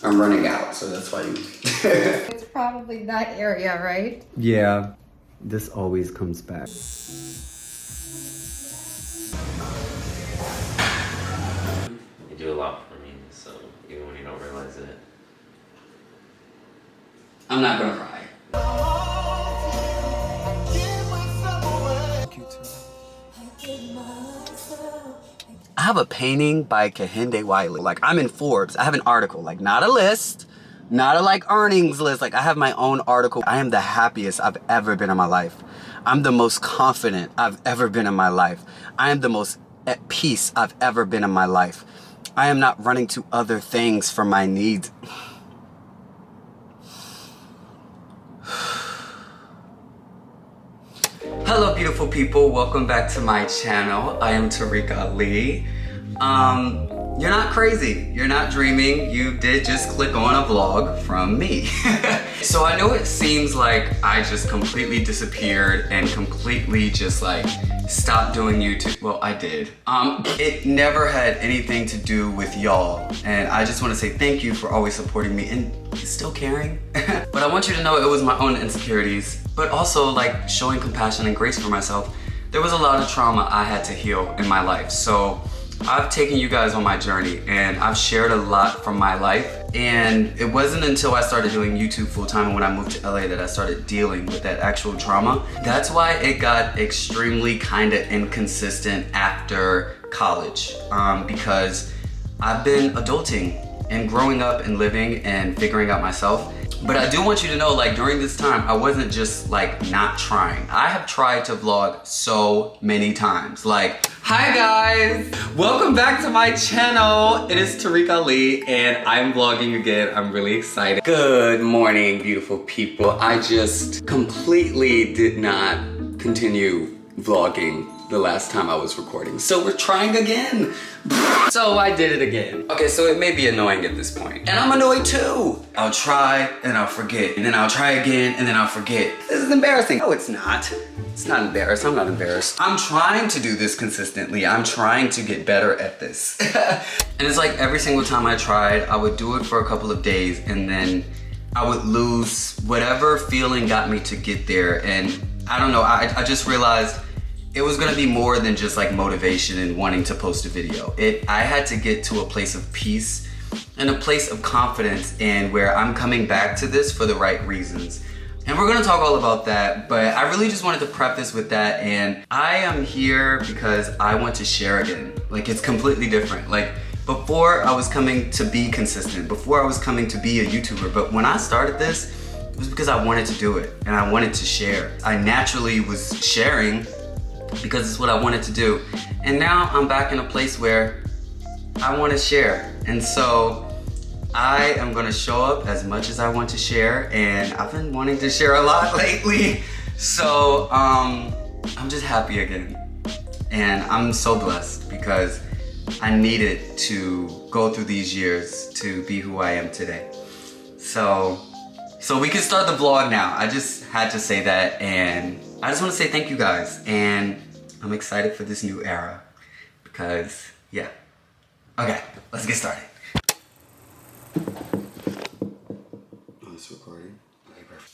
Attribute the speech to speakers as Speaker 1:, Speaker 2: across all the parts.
Speaker 1: I'm running out, so that's why you...
Speaker 2: It's probably that area, right?
Speaker 1: Yeah, this always comes back.
Speaker 3: You do a lot for me, so even when you don't realize it.
Speaker 1: I'm not gonna cry. I have a painting by Kehinde Wiley. Like, I'm in Forbes. I have an article, like not a list, not a like earnings list. Like, I have my own article. I am the happiest I've ever been in my life. I'm the most confident I've ever been in my life. I am the most at peace I've ever been in my life. I am not running to other things for my needs. Hello beautiful people, welcome back to my channel. I am Tarek Ali. You're not crazy, you're not dreaming, you did just click on a vlog from me. So I know it seems like I just completely disappeared and completely just like stopped doing YouTube. Well, I did. It never had anything to do with y'all, and I just want to say thank you for always supporting me and still caring. But I want you to know it was my own insecurities, but also like showing compassion and grace for myself. There was a lot of trauma I had to heal in my life, so I've taken you guys on my journey and I've shared a lot from my life. And it wasn't until I started doing YouTube full-time and when I moved to LA that I started dealing with that actual trauma. That's why it got extremely kind of inconsistent after college, because I've been adulting and growing up and living and figuring out myself. But I do want you to know, like, during this time, I wasn't just like not trying. I have tried to vlog so many times. Like, hi guys, welcome back to my channel. It is Tarek Ali and I'm vlogging again. I'm really excited. Good morning, beautiful people. I just completely did not continue vlogging the last time I was recording. So we're trying again. So I did it again. Okay, so it may be annoying at this point. And I'm annoyed too. I'll try and I'll forget. And then I'll try again and then I'll forget. This is embarrassing. No, it's not. It's not embarrassed. I'm not embarrassed. I'm trying to do this consistently. I'm trying to get better at this. And it's like every single time I tried, I would do it for a couple of days and then I would lose whatever feeling got me to get there. And I don't know, I just realized it was gonna be more than just like motivation and wanting to post a video. I had to get to a place of peace and a place of confidence and where I'm coming back to this for the right reasons. And we're gonna talk all about that, but I really just wanted to preface with that, and I am here because I want to share again. Like, it's completely different. Like, before I was coming to be consistent, before I was coming to be a YouTuber, but when I started this, it was because I wanted to do it and I wanted to share. I naturally was sharing because it's what I wanted to do. And now I'm back in a place where I want to share. And so I am gonna show up as much as I want to share, and I've been wanting to share a lot lately. So I'm just happy again. And I'm so blessed because I needed to go through these years to be who I am today. So we can start the vlog now. I just had to say that, and I just want to say thank you guys, and I'm excited for this new era because, yeah. Okay, let's get started. Oh, it's recording? Okay, perfect.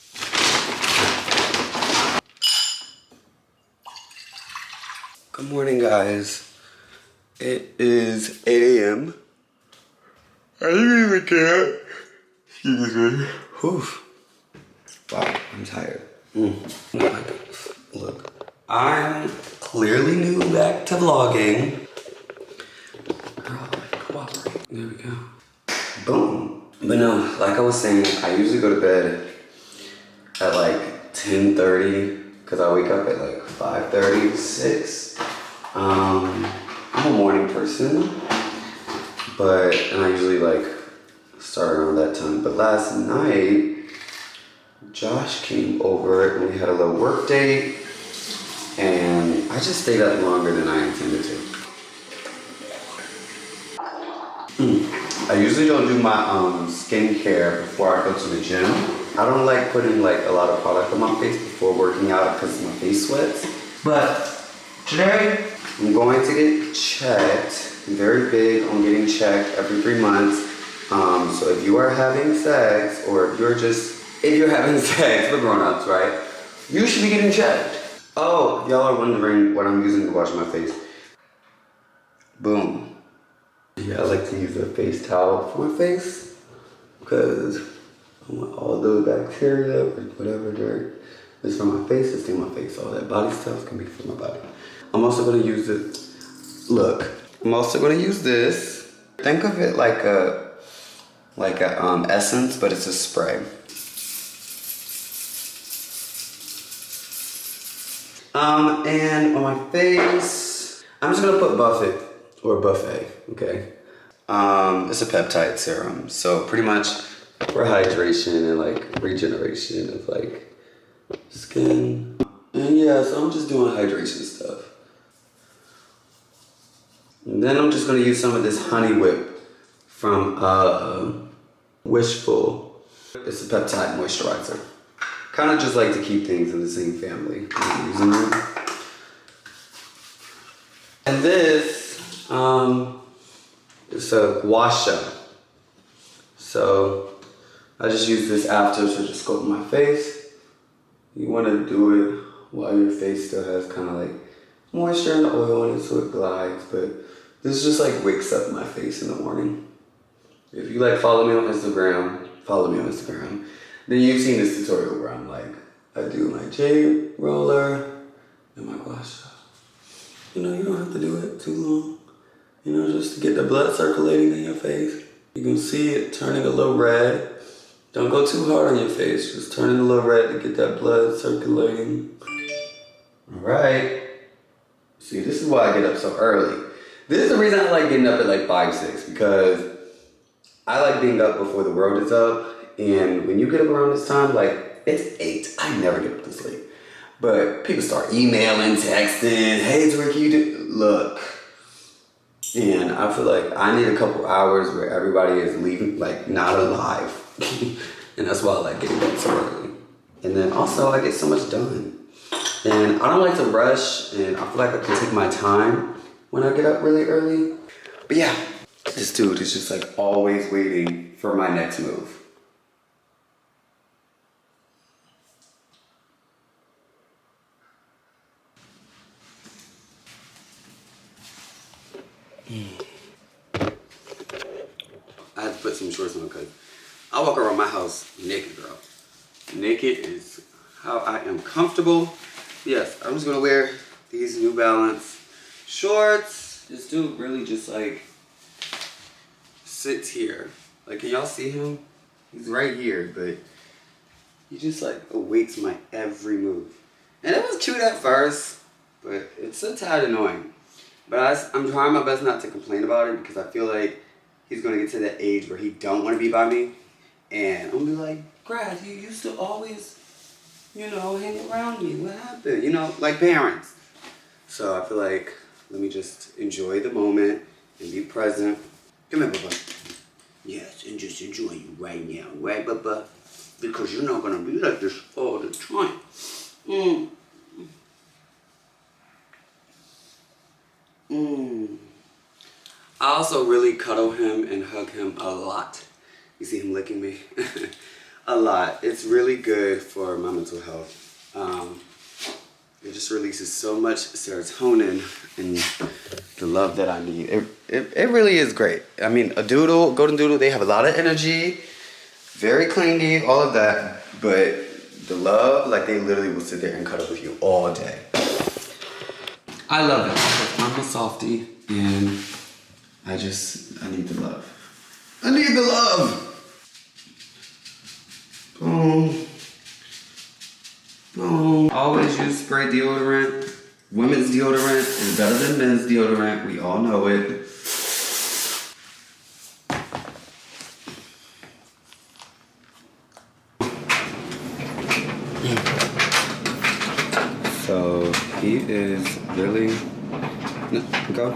Speaker 1: Good morning, guys. It is 8 a.m. I didn't even care. Excuse me. Whew. Wow, I'm tired. Oh my goodness. Look, I'm clearly new back to vlogging. Girl, like, cooperate. There we go. Boom. But no, like I was saying, I usually go to bed at like 10:30 because I wake up at like 5:30, 6. I'm a morning person, and I usually like start around that time. But last night, Josh came over and we had a little work date, and I just stayed up longer than I intended to. I usually don't do my skincare before I go to the gym. I don't like putting like a lot of product on my face before working out because my face sweats. But today, I'm going to get checked. I'm very big on getting checked every 3 months. So if you are having sex, or if you're having sex for grown-ups, right? You should be getting checked. Oh, y'all are wondering what I'm using to wash my face. Boom. Yeah, I like to use a face towel for my face because I want all those bacteria or whatever dirt is from my face to stay on my face. All that body stuff can be from my body. I'm also gonna use it. Look, I'm also gonna use this. Think of it like a essence, but it's a spray. And on my face, I'm just gonna put buffet, okay? It's a peptide serum, so pretty much for hydration and like regeneration of like skin. And yeah, so I'm just doing hydration stuff. And then I'm just gonna use some of this honey whip from Wishful. It's a peptide moisturizer. Kind of just like to keep things in the same family. I'm using them. And this it's a guasha. So I just use this after to just coat my face. You want to do it while your face still has kind of like moisture and oil on it so it glides, but this just like wakes up my face in the morning. If you like follow me on Instagram, then you've seen this tutorial where I'm like, I do my jade roller and my gua sha. You know, you don't have to do it too long. You know, just to get the blood circulating in your face. You can see it turning a little red. Don't go too hard on your face, just turn it a little red to get that blood circulating. All right. See, this is why I get up so early. This is the reason I like getting up at like 5, 6, because I like being up before the world is up. And when you get up around this time, like it's 8, I never get up this late. But people start emailing, texting, hey Tuh-reek, you do, look. And I feel like I need a couple hours where everybody is leaving, like not alive. And that's why I like getting up so early. And then also I get so much done. And I don't like to rush, and I feel like I can take my time when I get up really early. But yeah, this dude is just like always waiting for my next move. I had to put some shorts on because I walk around my house naked, girl. Naked is how I am comfortable. Yes, I'm just gonna wear these New Balance shorts. This dude really just like sits here. Like, can y'all see him? He's right here, but he just like awaits my every move. And it was cute at first, but it's a tad annoying. But I'm trying my best not to complain about it because I feel like he's gonna get to that age where he don't want to be by me, and I'm gonna be like, Grad, you used to always, you know, hang around me. What happened? You know, like parents. So I feel like let me just enjoy the moment and be present. Come here, Bubba. Yes, and just enjoy you right now, right, Bubba? Because you're not gonna be like this all the time. I also really cuddle him and hug him a lot. You see him licking me? A lot. It's really good for my mental health. It just releases so much serotonin and the love that I need. It really is great. I mean, a doodle, golden doodle, they have a lot of energy, very clingy, all of that. But the love, like they literally will sit there and cuddle with you all day. I love it. I'm a softie and I need the love. I need the love. Boom. Boom. Always use spray deodorant. Women's deodorant is better than men's deodorant. We all know it. So he is really, no, go.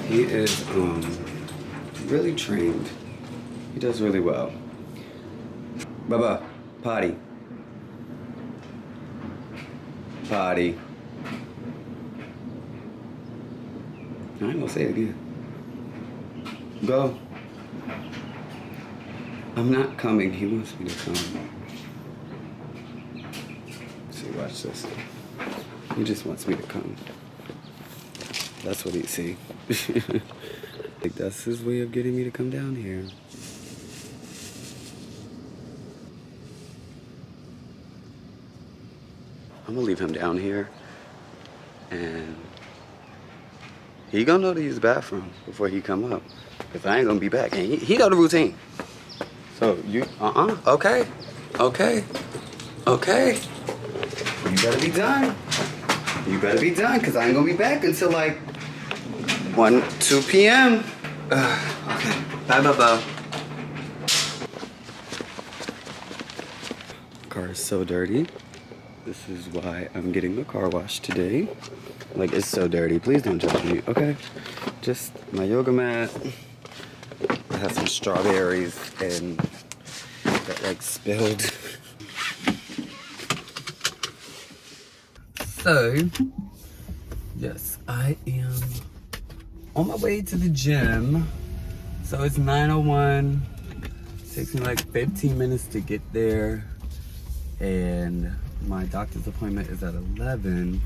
Speaker 1: He is really trained. He does really well. Bubba, potty. Potty. I ain't gonna say it again. Go. I'm not coming. He wants me to come. See, watch this. He just wants me to come. That's what he see. Like, that's his way of getting me to come down here. I'm gonna leave him down here, and he gonna know to use the bathroom before he come up, cause I ain't gonna be back. And he know the routine. So you, okay, okay, okay. You better be done. You better be done, cause I ain't gonna be back until like 2 p.m. Okay, bye, bye. Car is so dirty. This is why I'm getting the car washed today. Like, it's so dirty. Please don't judge me, okay? Just my yoga mat. I have some strawberries and that like spilled. So, yes, I am on my way to the gym. So it's 9:01. Takes me like 15 minutes to get there. And my doctor's appointment is at 11.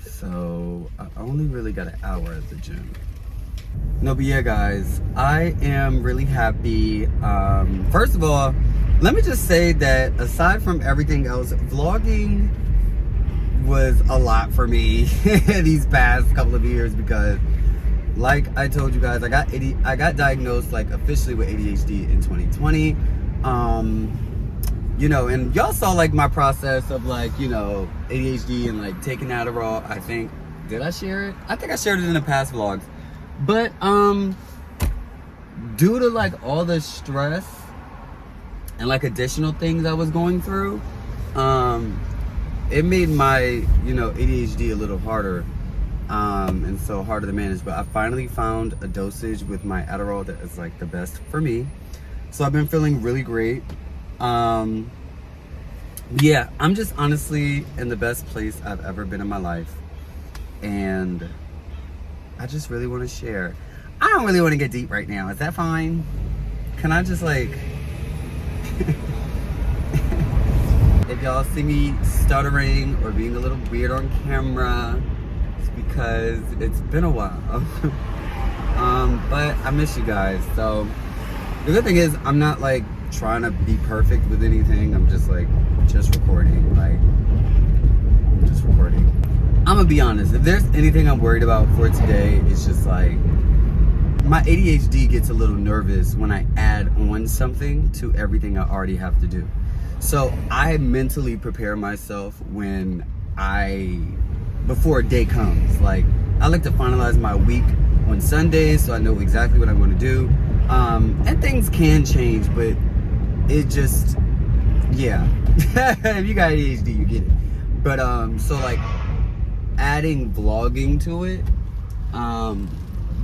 Speaker 1: So I only really got an hour at the gym. No, but yeah, guys, I am really happy. First of all, let me just say that aside from everything else, vlogging was a lot for me these past couple of years because, like I told you guys, I got diagnosed like officially with ADHD in 2020. You know, and y'all saw like my process of like, you know, ADHD and like taking Adderall. I think, did I share it? I think I shared it in the past vlogs. But due to like all the stress and like additional things I was going through, it made my, you know, ADHD a little harder. And so harder to manage. But I finally found a dosage with my Adderall that is like the best for me. So I've been feeling really great. Yeah, I'm just honestly in the best place I've ever been in my life, and I just really want to share. I don't really want to get deep right now. Is that fine? Can I just like if y'all see me stuttering or being a little weird on camera, it's because it's been a while. But I miss you guys. So the good thing is I'm not like trying to be perfect with anything. I'm just like recording, I'm gonna be honest, if there's anything I'm worried about for today, it's just like my ADHD gets a little nervous when I add on something to everything I already have to do. So I mentally prepare myself before a day comes. Like, I like to finalize my week on Sundays so I know exactly what I'm going to do. And things can change, but it just, yeah. If you got ADHD, you get it. But so like adding vlogging to it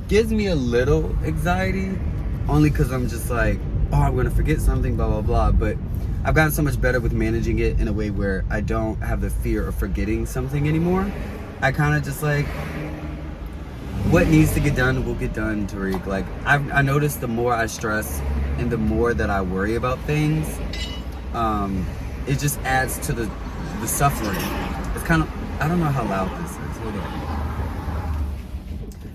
Speaker 1: gives me a little anxiety, only because I'm just like, oh, I'm gonna forget something, blah blah blah. But I've gotten so much better with managing it in a way where I don't have the fear of forgetting something anymore. I kind of just like, what needs to get done will get done, Tuh-reek. Like, I noticed the more I stress and the more that I worry about things, it just adds to the suffering. It's kind of, I don't know how loud this is. Hold on.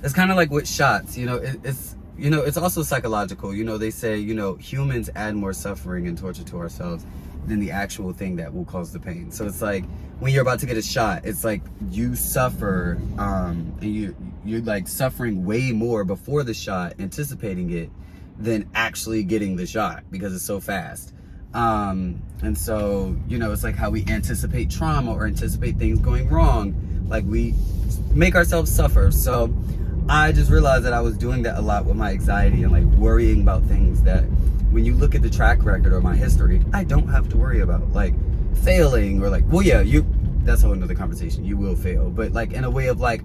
Speaker 1: It's kind of like with shots, you know, it's also psychological. You know, they say, you know, humans add more suffering and torture to ourselves than the actual thing that will cause the pain. So it's like when you're about to get a shot, it's like you suffer, and you're like suffering way more before the shot, anticipating it, than actually getting the shot because it's so fast. And so, you know, it's like how we anticipate trauma or anticipate things going wrong. Like, we make ourselves suffer. So I just realized that I was doing that a lot with my anxiety and like worrying about things that when you look at the track record or my history, I don't have to worry about, like failing or like, well, yeah, that's a whole another conversation. You will fail, but like in a way of like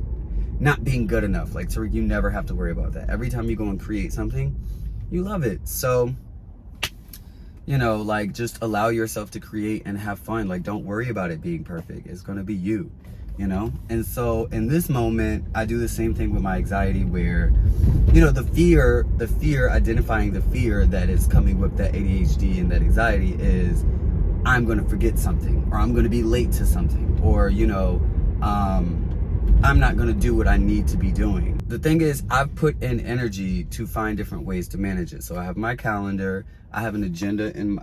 Speaker 1: not being good enough. Like, Tuh-reek, you never have to worry about that. Every time you go and create something, you love it. So, you know, like, just allow yourself to create and have fun. Like, don't worry about it being perfect. It's going to be you. you know? And so in this moment, I do the same thing with my anxiety where, you know, the fear, identifying the fear that is coming with that ADHD and that anxiety is, I'm gonna forget something, or I'm gonna be late to something, or, you know, I'm not gonna do what I need to be doing. The thing is, I've put in energy to find different ways to manage it. So I have my calendar, I have an agenda in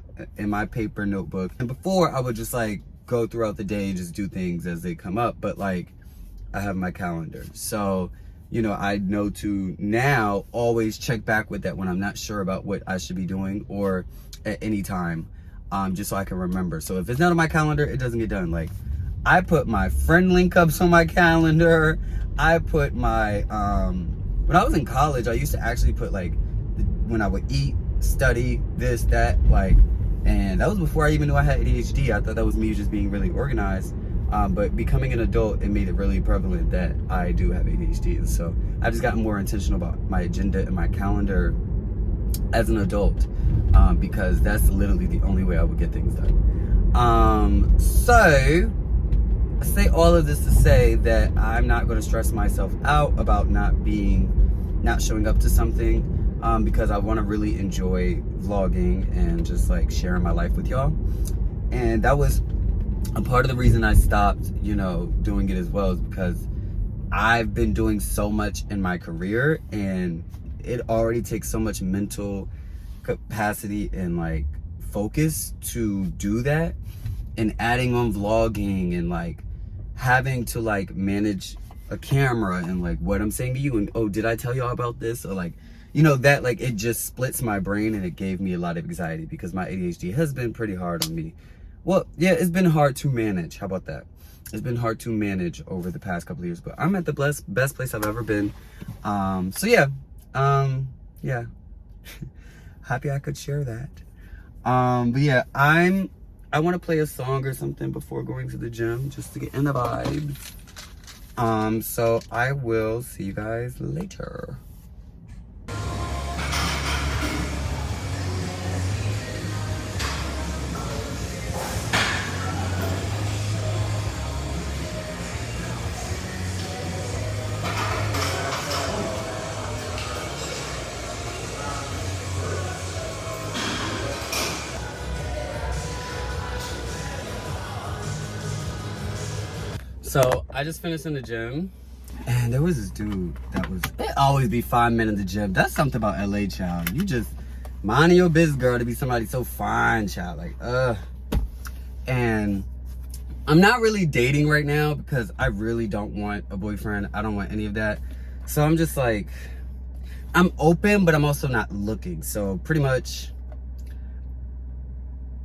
Speaker 1: my paper notebook. And before I would just like go throughout the day and just do things as they come up. But like, I have my calendar. So, you know, I know to now always check back with that when I'm not sure about what I should be doing or at any time, just so I can remember. So if it's not on my calendar, it doesn't get done. Like, I put my friend link ups on my calendar. I put my, when I was in college, I used to actually put like, when I would eat, study, this, that, like, and that was before I even knew I had ADHD. I thought that was me just being really organized. But becoming an adult, it made it really prevalent that I do have ADHD. And so I've just gotten more intentional about my agenda and my calendar as an adult, because that's literally the only way I would get things done. So I say all of this to say that I'm not going to stress myself out about not showing up to something, because I want to really enjoy vlogging and just like sharing my life with y'all. And that was a part of the reason I stopped, you know, doing it as well, is because I've been doing so much in my career and it already takes so much mental capacity and like focus to do that, and adding on vlogging and like having to like manage a camera and like what I'm saying to you and, oh, did I tell y'all about this? Or like, you know, that like it just splits my brain, and it gave me a lot of anxiety because my ADHD has been pretty hard on me. Well, yeah, it's been hard to manage. How about that? It's been hard to manage over the past couple of years, but I'm at the best place I've ever been. So yeah, yeah, happy I could share that. But yeah, I want to play a song or something before going to the gym just to get in the vibes. So I will see you guys later. So I just finished in the gym, and there was this dude that was, it always be 5 men in the gym. That's something about LA, child. You just minding your business, girl, to be somebody so fine, child. Like, and I'm not really dating right now because I really don't want a boyfriend. I don't want any of that. So I'm just like, I'm open, but I'm also not looking. So pretty much,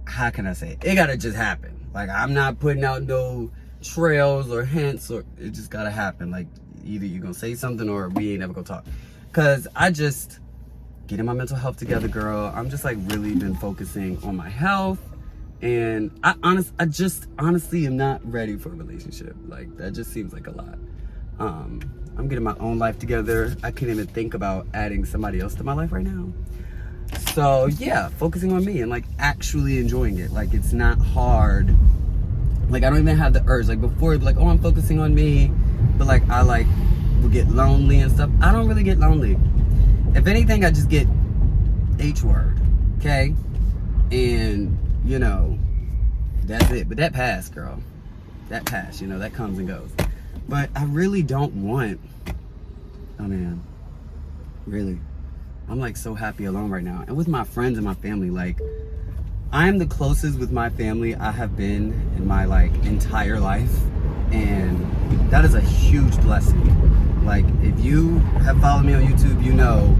Speaker 1: how can I say it? It gotta just happen. Like, I'm not putting out no trails or hints, or it just gotta happen. Like, either you're gonna say something or we ain't never gonna talk. Cause I just getting my mental health together, girl. I'm just like really been focusing on my health, and I just honestly am not ready for a relationship. Like, that just seems like a lot. I'm getting my own life together. I can't even think about adding somebody else to my life right now. So yeah, focusing on me and like actually enjoying it. Like, it's not hard. Like, I don't even have the urge. Like, before it'd be like, oh, I'm focusing on me, but like I like will get lonely and stuff. I don't really get lonely. If anything, I just get H word, okay? And you know, that's it. But that passed, girl. That passed, you know, that comes and goes. But I really don't want, oh man, really. I'm like so happy alone right now. And with my friends and my family, like, I am the closest with my family I have been in my like entire life. And that is a huge blessing. Like, if you have followed me on YouTube, you know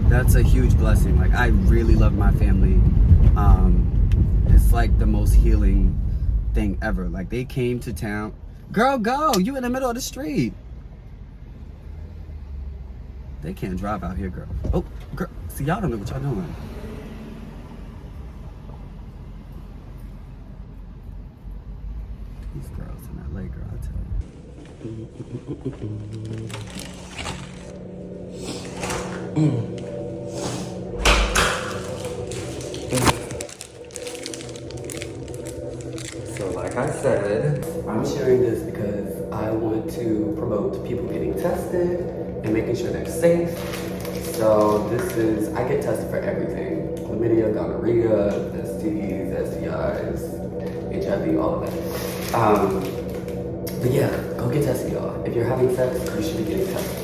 Speaker 1: that's a huge blessing. Like, I really love my family. It's like the most healing thing ever. Like, they came to town. Girl, go! You in the middle of the street. They can't drive out here, girl. Oh, girl. See, y'all don't know what y'all doing. These girls in LA, girl, I tell you. So like I said, I'm sharing this because
Speaker 4: promote people getting tested and making sure they're safe. So I get tested for everything. Chlamydia, gonorrhea, STDs, STIs, HIV, all of that. But yeah, go get tested, y'all. If you're having sex, you should be getting tested.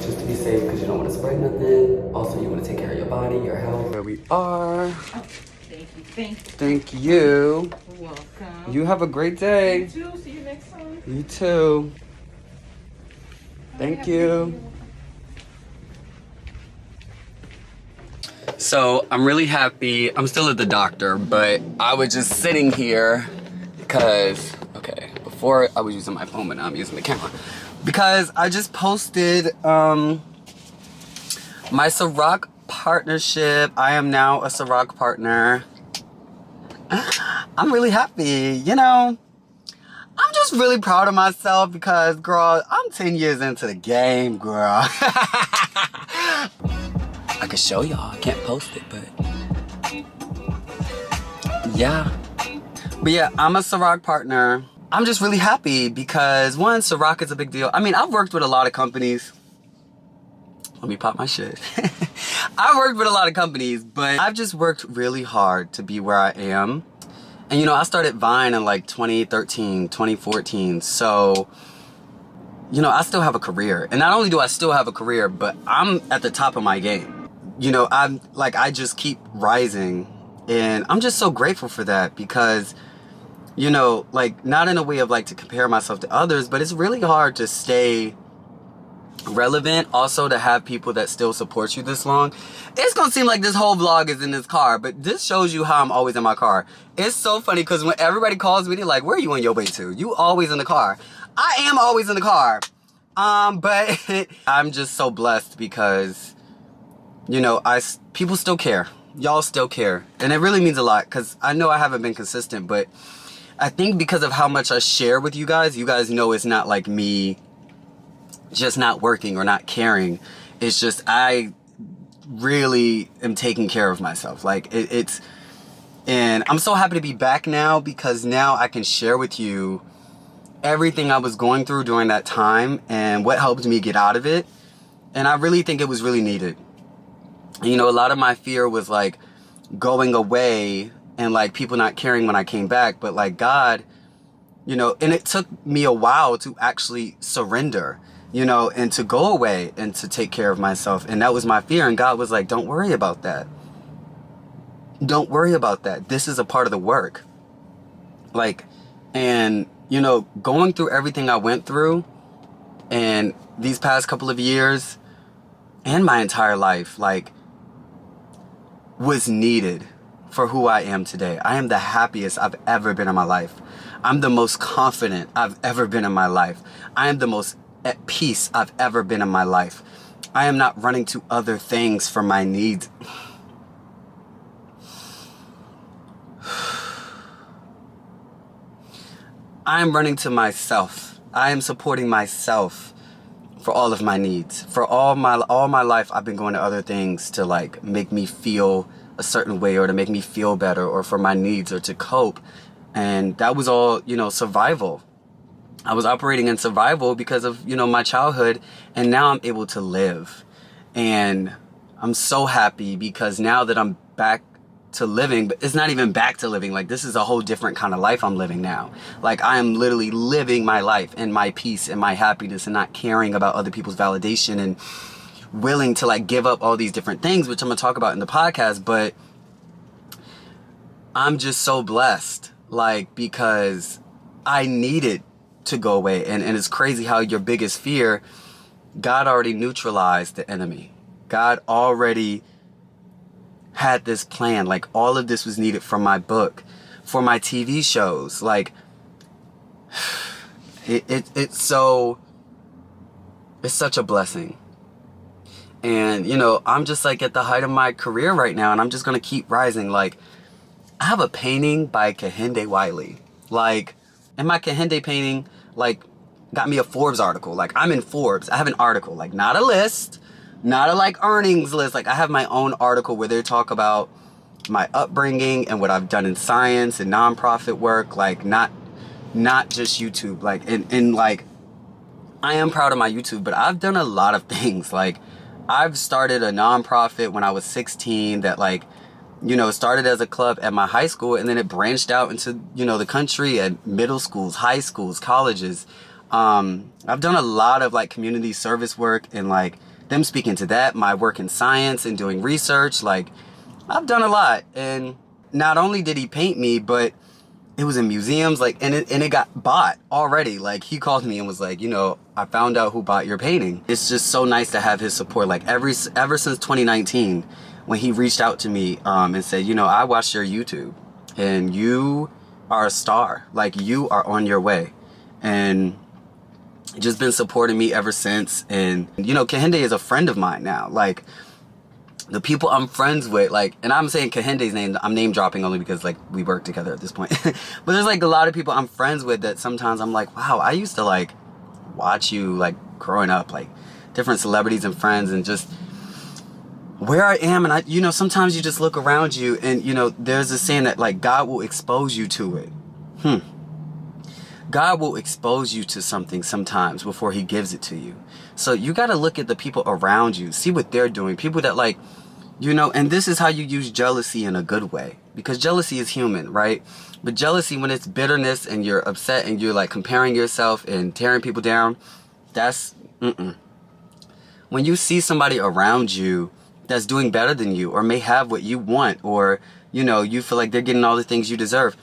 Speaker 4: Just to be safe, because you don't want to spread nothing. Also, you want to take care of your body, your health. Where we are.
Speaker 2: Oh, thank you.
Speaker 4: Thank you.
Speaker 2: You're welcome.
Speaker 4: You have a great day.
Speaker 2: You too. See you next time.
Speaker 4: You too. Thank you. So I'm really happy. I'm still at the doctor, but I was just sitting here because, okay, before I was using my phone, but now I'm using the camera. Because I just posted my Ciroc partnership. I am now a Ciroc partner. I'm really happy, you know. I'm just really proud of myself because, girl, I'm 10 years into the game, girl. I could show y'all. I can't post it, but yeah. But yeah, I'm a Ciroc partner. I'm just really happy because, one, Ciroc is a big deal. I mean, I've worked with a lot of companies. Let me pop my shit. I've worked with a lot of companies, but I've just worked really hard to be where I am. And you know, I started Vine in like 2013, 2014. So, you know, I still have a career. And not only do I still have a career, but I'm at the top of my game. You know, I just keep rising. And I'm just so grateful for that because, you know, like, not in a way of like to compare myself to others, but it's really hard to stay relevant. Also, to have people that still support you this long. It's gonna seem like this whole vlog is in this car, but this shows you how I'm always in my car. It's so funny because when everybody calls me, they're like, where are you on your way to? You always in the car. I am always in the car. But I'm just so blessed because, you know, people still care. Y'all still care. And it really means a lot because I know I haven't been consistent, but I think because of how much I share with you guys know it's not like me just not working or not caring. It's just I really am taking care of myself. Like and I'm so happy to be back now because now I can share with you everything I was going through during that time and what helped me get out of it. And I really think it was really needed. And, you know, a lot of my fear was like going away and like people not caring when I came back, but like God, you know, and it took me a while to actually surrender, you know, and to go away and to take care of myself. And that was my fear. And God was like, don't worry about that. Don't worry about that. This is a part of the work. Like, and, you know, going through everything I went through and these past couple of years and my entire life, like, was needed for who I am today. I am the happiest I've ever been in my life. I'm the most confident I've ever been in my life. I am the most at peace I've ever been in my life. I am not running to other things for my needs. I am running to myself. I am supporting myself for all of my needs. For all my life, I've been going to other things to like make me feel a certain way or to make me feel better or for my needs or to cope. And that was all, you know, survival. I was operating in survival because of, you know, my childhood, and now I'm able to live. And I'm so happy because now that I'm back to living, but it's not even back to living. Like, this is a whole different kind of life I'm living now. Like, I am literally living my life and my peace and my happiness and not caring about other people's validation and willing to like give up all these different things, which I'm gonna talk about in the podcast. But I'm just so blessed, like, because I needed to go away. And it's crazy how your biggest fear, God already neutralized the enemy. God already had this plan. Like, all of this was needed for my book, for my TV shows. Like, it's such a blessing. And, you know, I'm just like at the height of my career right now, and I'm just gonna keep rising. Like, I have a painting by Kehinde Wiley. Like, and my Kehinde painting, like, got me a Forbes article. Like, I'm in Forbes. I have an article, like, not a list, not a like earnings list. Like, I have my own article where they talk about my upbringing and what I've done in science and nonprofit work. Like, not just YouTube. Like, and like, I am proud of my YouTube, but I've done a lot of things. Like, I've started a nonprofit when I was 16 that, like, you know, started as a club at my high school, and then it branched out into, you know, the country at middle schools, high schools, colleges. I've done a lot of, like, community service work, and, like, them speaking to that, my work in science and doing research. Like, I've done a lot. And not only did he paint me, but it was in museums, like, and it got bought already. Like, he called me and was like, you know, I found out who bought your painting. It's just so nice to have his support. Like, ever since 2019, when he reached out to me and said, you know, I watched your YouTube and you are a star. Like, you are on your way. And just been supporting me ever since. And, you know, Kehinde is a friend of mine now. Like, the people I'm friends with, like, and I'm saying Kehinde's name, I'm name dropping only because, like, we work together at this point. But there's, like, a lot of people I'm friends with that sometimes I'm like, wow, I used to, like, watch you, like, growing up, like, different celebrities and friends, and just where I am. And I, you know, sometimes you just look around you and, you know, there's a saying that, like, God will expose you to it. God will expose you to something sometimes before he gives it to you. So you got to look at the people around you, see what they're doing. People that, like, you know, and this is how you use jealousy in a good way, because jealousy is human, right? But jealousy, when it's bitterness and you're upset and you're, like, comparing yourself and tearing people down, that's when you see somebody around you that's doing better than you, or may have what you want, or, you know, you feel like they're getting all the things you deserve,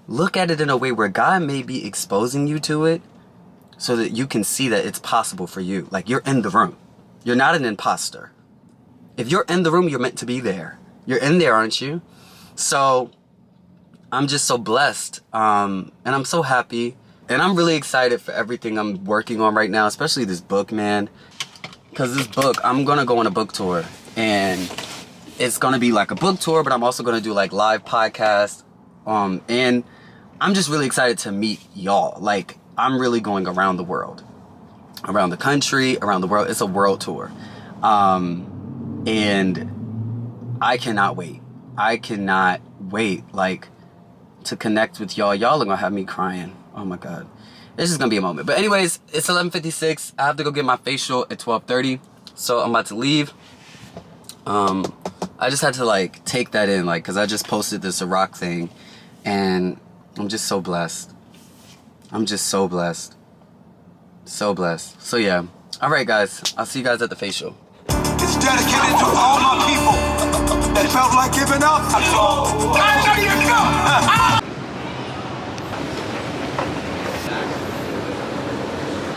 Speaker 4: look at it in a way where God may be exposing you to it so that you can see that it's possible for you. Like, you're in the room. You're not an imposter. If you're in the room, you're meant to be there. You're in there, aren't you? So I'm just so blessed. And I'm so happy. And I'm really excited for everything I'm working on right now, especially this book, man. Because this book, I'm going to go on a book tour. And it's going to be like a book tour, but I'm also going to do, like, live podcasts. And I'm just really excited to meet y'all. Like, I'm really going around the world, around the country, around the world. It's a world tour. And I cannot wait. I cannot wait, like, to connect with y'all. Y'all are going to have me crying. Oh my God. It's just going to be a moment. But anyways, it's 11:56. I have to go get my facial at 12:30. So I'm about to leave. I just had to, like, take that in, like, because I just posted this Iraq thing. And I'm just so blessed. I'm just so blessed. So blessed. So yeah. Alright, guys. I'll see you guys at the facial.
Speaker 5: It's dedicated to all my people that felt like giving up.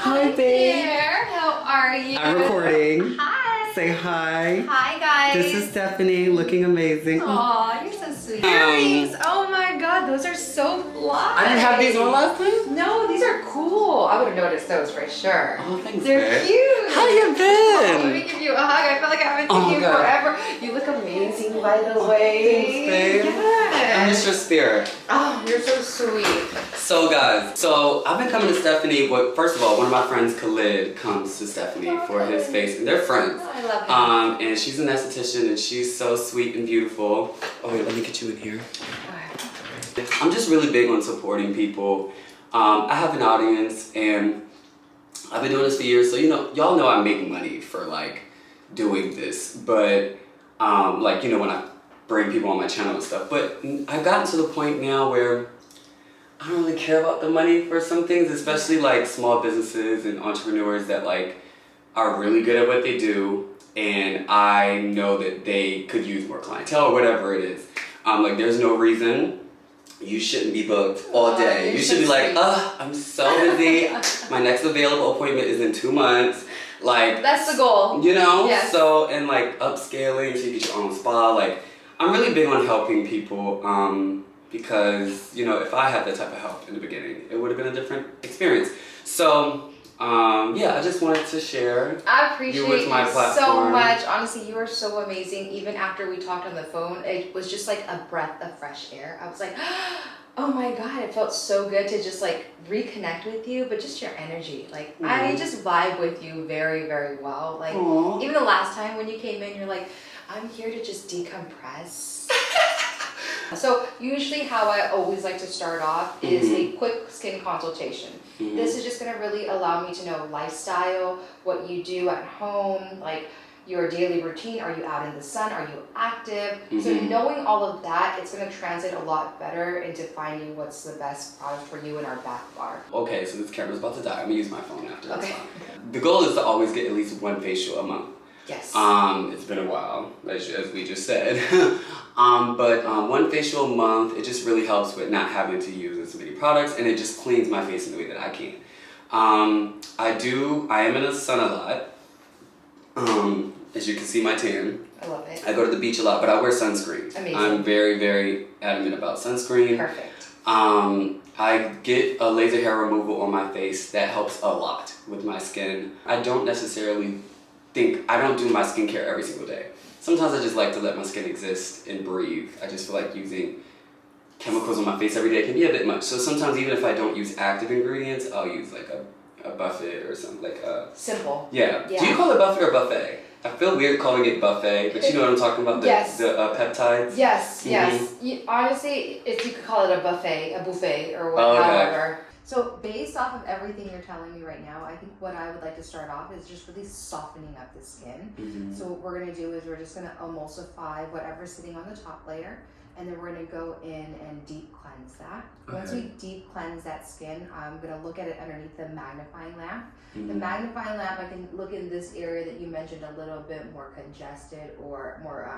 Speaker 4: Hi, babe.
Speaker 2: There, how are you?
Speaker 4: I'm recording.
Speaker 2: Hi.
Speaker 4: Say hi.
Speaker 2: Hi, guys.
Speaker 4: This is Stephanie, looking amazing.
Speaker 2: Aw, you're so sweet. Earrings. Oh my God, those are so fly.
Speaker 4: I didn't have these on last time?
Speaker 2: No, these are cool. I would have noticed those for sure.
Speaker 4: Oh, thanks,
Speaker 2: They're
Speaker 4: babe.
Speaker 2: cute.
Speaker 4: How you
Speaker 2: Oh, let
Speaker 4: been?
Speaker 2: me give you a hug. I feel like I haven't
Speaker 4: Oh,
Speaker 2: seen you
Speaker 4: God.
Speaker 2: forever. You look amazing, by the way.
Speaker 4: Thanks, babe. I miss
Speaker 2: Yes.
Speaker 4: your spirit.
Speaker 2: Oh, you're so sweet.
Speaker 4: So guys, so I've been coming to Stephanie. Well, first of all, one of my friends, Khalid, comes to Stephanie for his face, and they're friends.
Speaker 2: Oh, I love him.
Speaker 4: And she's an esthetician, and she's so sweet and beautiful. Oh wait, let me get you in here. I'm just really big on supporting people. I have an audience, and I've been doing this for years, so you know, y'all know I make money for, like, doing this, but like, you know, when I bring people on my channel and stuff, but I've gotten to the point now where I don't really care about the money for some things, especially, like, small businesses and entrepreneurs that, like, are really good at what they do, and I know that they could use more clientele or whatever it is. Like, there's no reason you shouldn't be booked all day. You should be like, I'm so busy. My next available appointment is in 2 months. Like,
Speaker 2: That's the goal.
Speaker 4: you know?
Speaker 2: Yes.
Speaker 4: So, and, like, upscaling so you get your own spa. Like, I'm really big on helping people because, you know, if I had that type of help in the beginning, it would have been a different experience. So, yeah, I just wanted to share.
Speaker 2: I appreciate
Speaker 4: You with my
Speaker 2: so
Speaker 4: platform.
Speaker 2: much. Honestly, you are so amazing. Even after we talked on the phone, it was just like a breath of fresh air. I was like, oh my God, it felt so good to just, like, reconnect with you, but just your energy. Like, I just vibe with you very, very well. Like,
Speaker 4: Aww.
Speaker 2: even the last time when you came in, you're like, I'm here to just decompress. So usually how I always like to start off is a quick skin consultation. This is just gonna really allow me to know lifestyle, what you do at home, like your daily routine. Are you out in the sun? Are you active? So knowing all of that, it's gonna translate a lot better into finding what's the best product for you in our back bar.
Speaker 4: Okay, so this camera's about to die. I'm gonna use my phone after this.
Speaker 2: Okay.
Speaker 4: The goal is to always get at least one facial a month.
Speaker 2: Yes.
Speaker 4: It's been a while, as we just said. But one facial a month, it just really helps with not having to use as many products, and it just cleans my face in the way that I can. I am in the sun a lot. As you can see my tan.
Speaker 2: I love it.
Speaker 4: I go to the beach a lot, but I wear sunscreen.
Speaker 2: Amazing.
Speaker 4: I'm very, very adamant about sunscreen.
Speaker 2: Perfect.
Speaker 4: I get a laser hair removal on my face that helps a lot with my skin. I don't necessarily I don't do my skincare every single day. Sometimes I just like to let my skin exist and breathe. I just feel like using chemicals on my face every day can be a bit much. So sometimes even if I don't use active ingredients, I'll use like a buffet or something like a...
Speaker 2: Simple.
Speaker 4: Yeah. Do you call it buffet or buffet? I feel weird calling it buffet, but you know what I'm talking about? The peptides?
Speaker 2: Yes, yes. Honestly, if you could call it a buffet, or whatever.
Speaker 4: Okay.
Speaker 2: So based off of everything you're telling me right now, I think what I would like to start off is just really softening up the skin. So what we're gonna do is we're just gonna emulsify whatever's sitting on the top layer, and then we're gonna go in and deep cleanse that.
Speaker 4: Okay.
Speaker 2: Once we deep cleanse that skin, I'm gonna look at it underneath the magnifying lamp. The magnifying lamp, I can look in this area that you mentioned a little bit more congested or more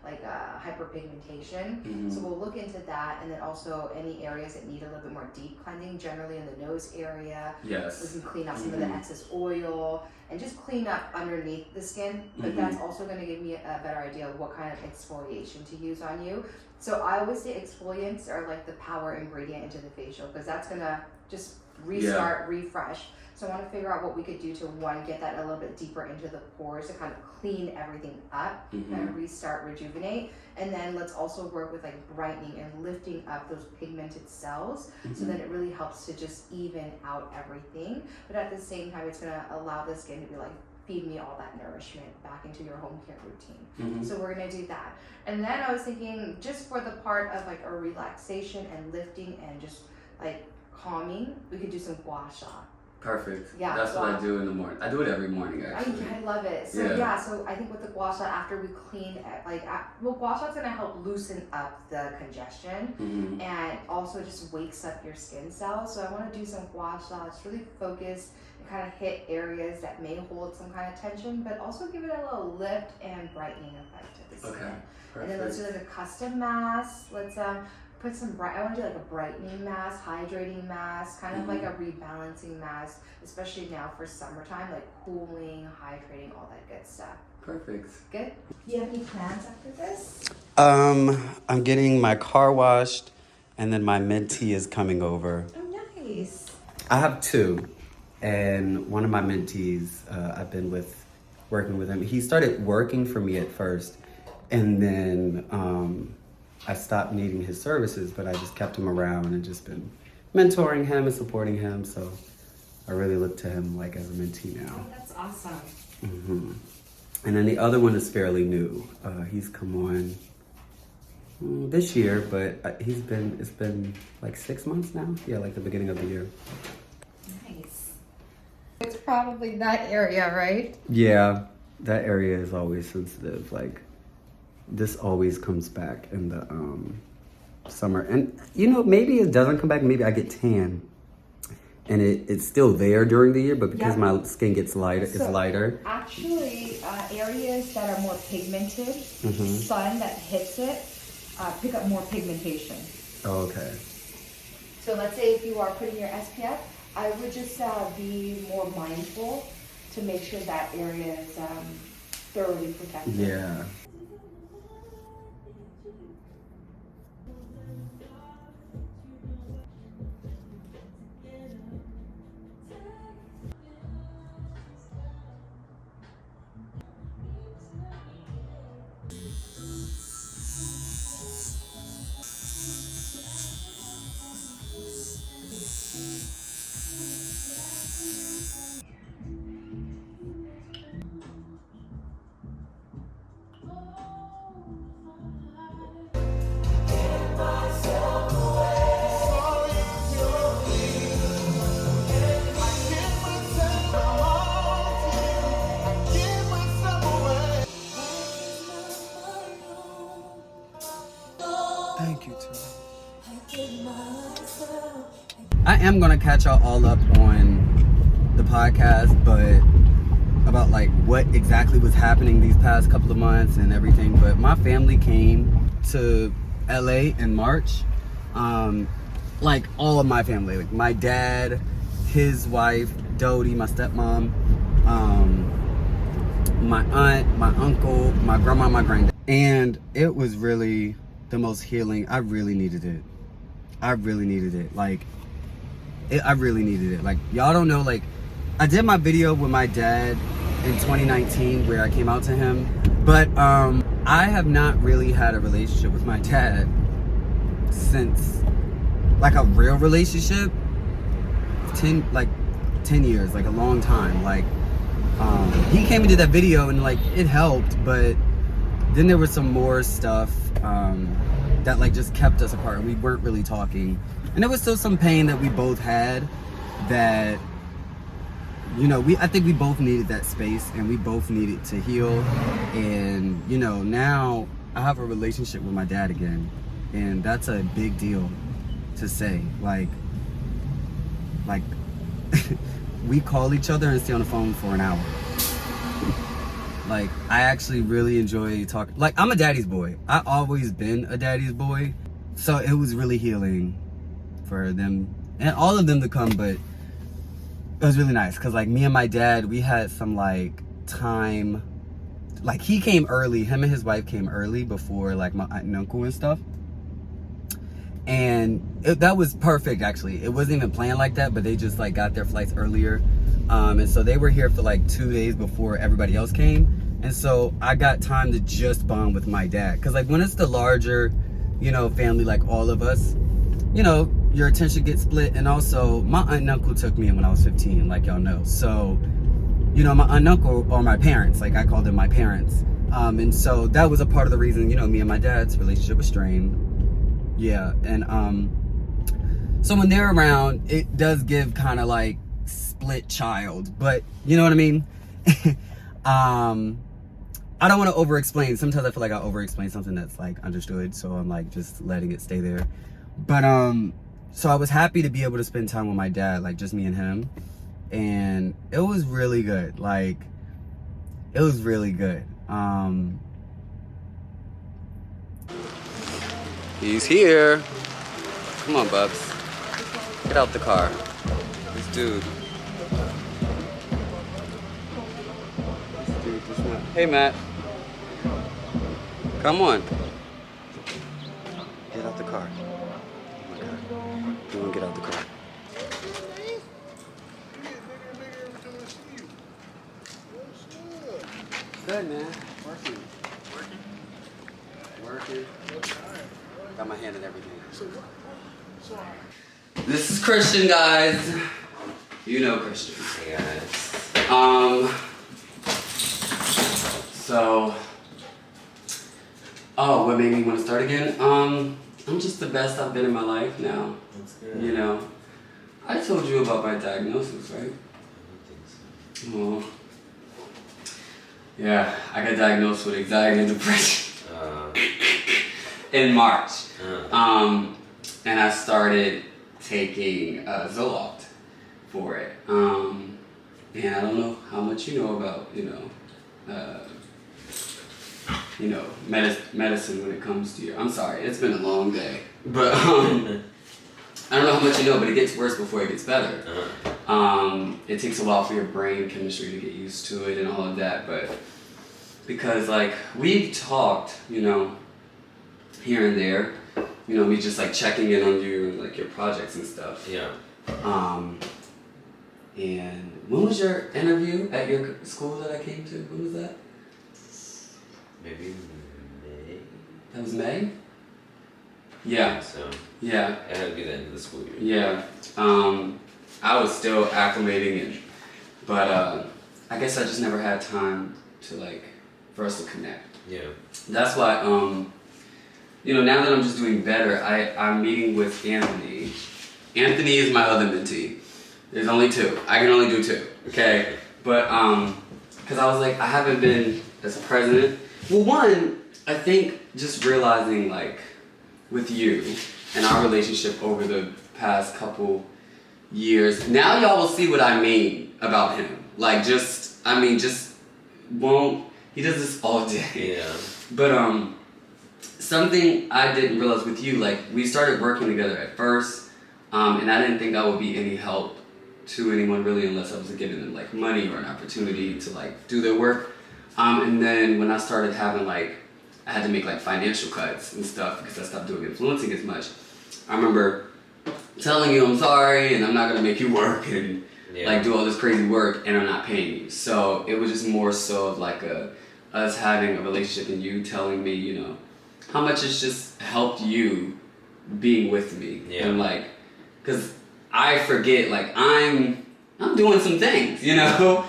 Speaker 2: hyperpigmentation. So we'll look into that, and then also any areas that need a little bit more deep cleansing, generally in the nose area.
Speaker 4: Yes.
Speaker 2: We can clean out some of the excess oil and just clean up underneath the skin. But that's also going to give me a better idea of what kind of exfoliation to use on you. So I always say exfoliants are like the power ingredient into the facial, because that's going to just restart, refresh. So I want to figure out what we could do to, one, get that a little bit deeper into the pores to kind of clean everything up, and restart, rejuvenate. And then let's also work with like brightening and lifting up those pigmented cells, so that it really helps to just even out everything. But at the same time, it's going to allow the skin to be like, feed me all that nourishment back into your home care routine. So we're going to do that. And then I was thinking, just for the part of like a relaxation and lifting and just like calming, we could do some gua sha.
Speaker 4: Perfect.
Speaker 2: Yeah,
Speaker 4: that's what I do in the morning. I do it every morning, actually.
Speaker 2: I love it. So so I think with the gua sha, after we clean, gua sha is gonna help loosen up the congestion and also just wakes up your skin cells. So I want to do some gua sha. It's really focused and kind of hit areas that may hold some kind of tension, but also give it a little lift and brightening effect to the skin.
Speaker 4: Okay. Perfect.
Speaker 2: And then let's do like a custom mask. Let's put some I want to do like a brightening mask, hydrating mask, kind of like a rebalancing mask, especially now for summertime, like cooling, hydrating, all that good stuff.
Speaker 4: Perfect.
Speaker 2: Good. Do you have any plans after this?
Speaker 4: I'm getting my car washed, and then my mentee is coming over.
Speaker 2: Oh, nice.
Speaker 4: I have two, and one of my mentees, I've been working with him. He started working for me at first, and then I stopped needing his services, but I just kept him around and just been mentoring him and supporting him. So I really look to him like as a mentee now.
Speaker 2: Oh, that's awesome.
Speaker 4: And then the other one is fairly new. He's come on this year, but it's been like 6 months now. Yeah, like the beginning of the year.
Speaker 2: Nice. It's probably that area, right?
Speaker 4: Yeah, that area is always sensitive. Like, this always comes back in the summer. And, maybe it doesn't come back. Maybe I get tan. And it's still there during the year, but because my skin gets lighter, it's lighter.
Speaker 2: Actually, areas that are more pigmented, sun that hits it, pick up more pigmentation.
Speaker 4: Oh, okay.
Speaker 2: So let's say if you are putting your SPF, I would just be more mindful to make sure that area is thoroughly protected.
Speaker 4: Yeah.
Speaker 5: Thank you, Tuh.
Speaker 4: I am gonna catch y'all all up on the podcast, but about like what exactly was happening these past couple of months and everything. But my family came to LA in March. Like all of my family, like my dad, his wife, Dodie, my stepmom, my aunt, my uncle, my grandma, my granddad. And it was really the most healing. I really needed it. I really needed it. Like, I really needed it. Like, y'all don't know, like, I did my video with my dad in 2019 where I came out to him. But I have not really had a relationship with my dad since, like, a real relationship. 10 years, like a long time. Like, he came and did that video and like it helped, but then there was some more stuff that like just kept us apart. We weren't really talking, and there was still some pain that we both had that, you know, I think we both needed that space and we both needed to heal. And you know, now I have a relationship with my dad again, and that's a big deal to say. Like we call each other and stay on the phone for an hour. Like, I actually really enjoy talking. Like, I'm a daddy's boy. I've always been a daddy's boy. So it was really healing for them and all of them to come, but it was really nice. Cause like me and my dad, we had some like time, like he came early, him and his wife came early before like my aunt and uncle and stuff. And that was perfect, actually. It wasn't even planned like that, but they just like got their flights earlier. And so they were here for like 2 days before everybody else came. And so I got time to just bond with my dad. Cause like when it's the larger, you know, family, like all of us, you know, your attention gets split. And also my aunt and uncle took me in when I was 15, like y'all know. So, you know, my aunt and uncle are my parents. Like I call them my parents. And so that was a part of the reason, you know, me and my dad's relationship was strained. Yeah, and so when they're around, it does give kind of like split child, but you know what I mean? I don't want to over-explain. Sometimes I feel like I over-explain something that's like understood, so I'm like just letting it stay there. But so I was happy to be able to spend time with my dad, like just me and him, and it was really good. Like, it was really good. He's here. Come on, Bubs. Get out the car. This dude. Hey, Matt. Come on. Get out the car. Oh my God. You want to get out the car? Good, man. Working. Got my hand in everything. This is Christian, guys. You know Christian.
Speaker 3: Hey guys.
Speaker 4: So, what made me want to start again? I'm just the best I've been in my life now.
Speaker 3: That's good.
Speaker 4: You know, I told you about my diagnosis, right?
Speaker 3: I don't think so.
Speaker 4: Oh. Yeah, I got diagnosed with anxiety and depression in March. And I started taking Zoloft for it. And I don't know how much you know about, medicine when it comes to I'm sorry, it's been a long day. But I don't know how much you know, but it gets worse before it gets better. It takes a while for your brain chemistry to get used to it and all of that, but because like we've talked, here and there, me just like checking in on you and like your projects and stuff.
Speaker 3: Yeah.
Speaker 4: And when was your interview at your school that I came to? When was that?
Speaker 3: Maybe May.
Speaker 4: That was May? Yeah.
Speaker 3: So.
Speaker 4: Yeah.
Speaker 3: It had to be the end of the school year.
Speaker 4: Yeah. I was still acclimating it, but I guess I just never had time to for us to connect.
Speaker 3: Yeah.
Speaker 4: That's why now that I'm just doing better, I'm meeting with Anthony. Anthony is my other mentee. There's only two. I can only do two. Okay. But because I was like, I haven't been as president. Well, one, I think just realizing with you and our relationship over the past couple years. Now y'all will see what I mean about him. Like just won't, he does this all day.
Speaker 3: Yeah.
Speaker 4: But something I didn't realize with you, like we started working together at first, and I didn't think I would be any help to anyone really unless I was giving them like money or an opportunity to like do their work. And then when I started having like, I had to make like financial cuts and stuff because I stopped doing influencing as much. I remember telling you I'm sorry and I'm not gonna make you work and like do all this crazy work and I'm not paying you. So it was just more so of like us having a relationship and you telling me, you know, how much it's just helped you being with me.
Speaker 3: Yeah.
Speaker 4: And like, cause I forget, like I'm doing some things, you know?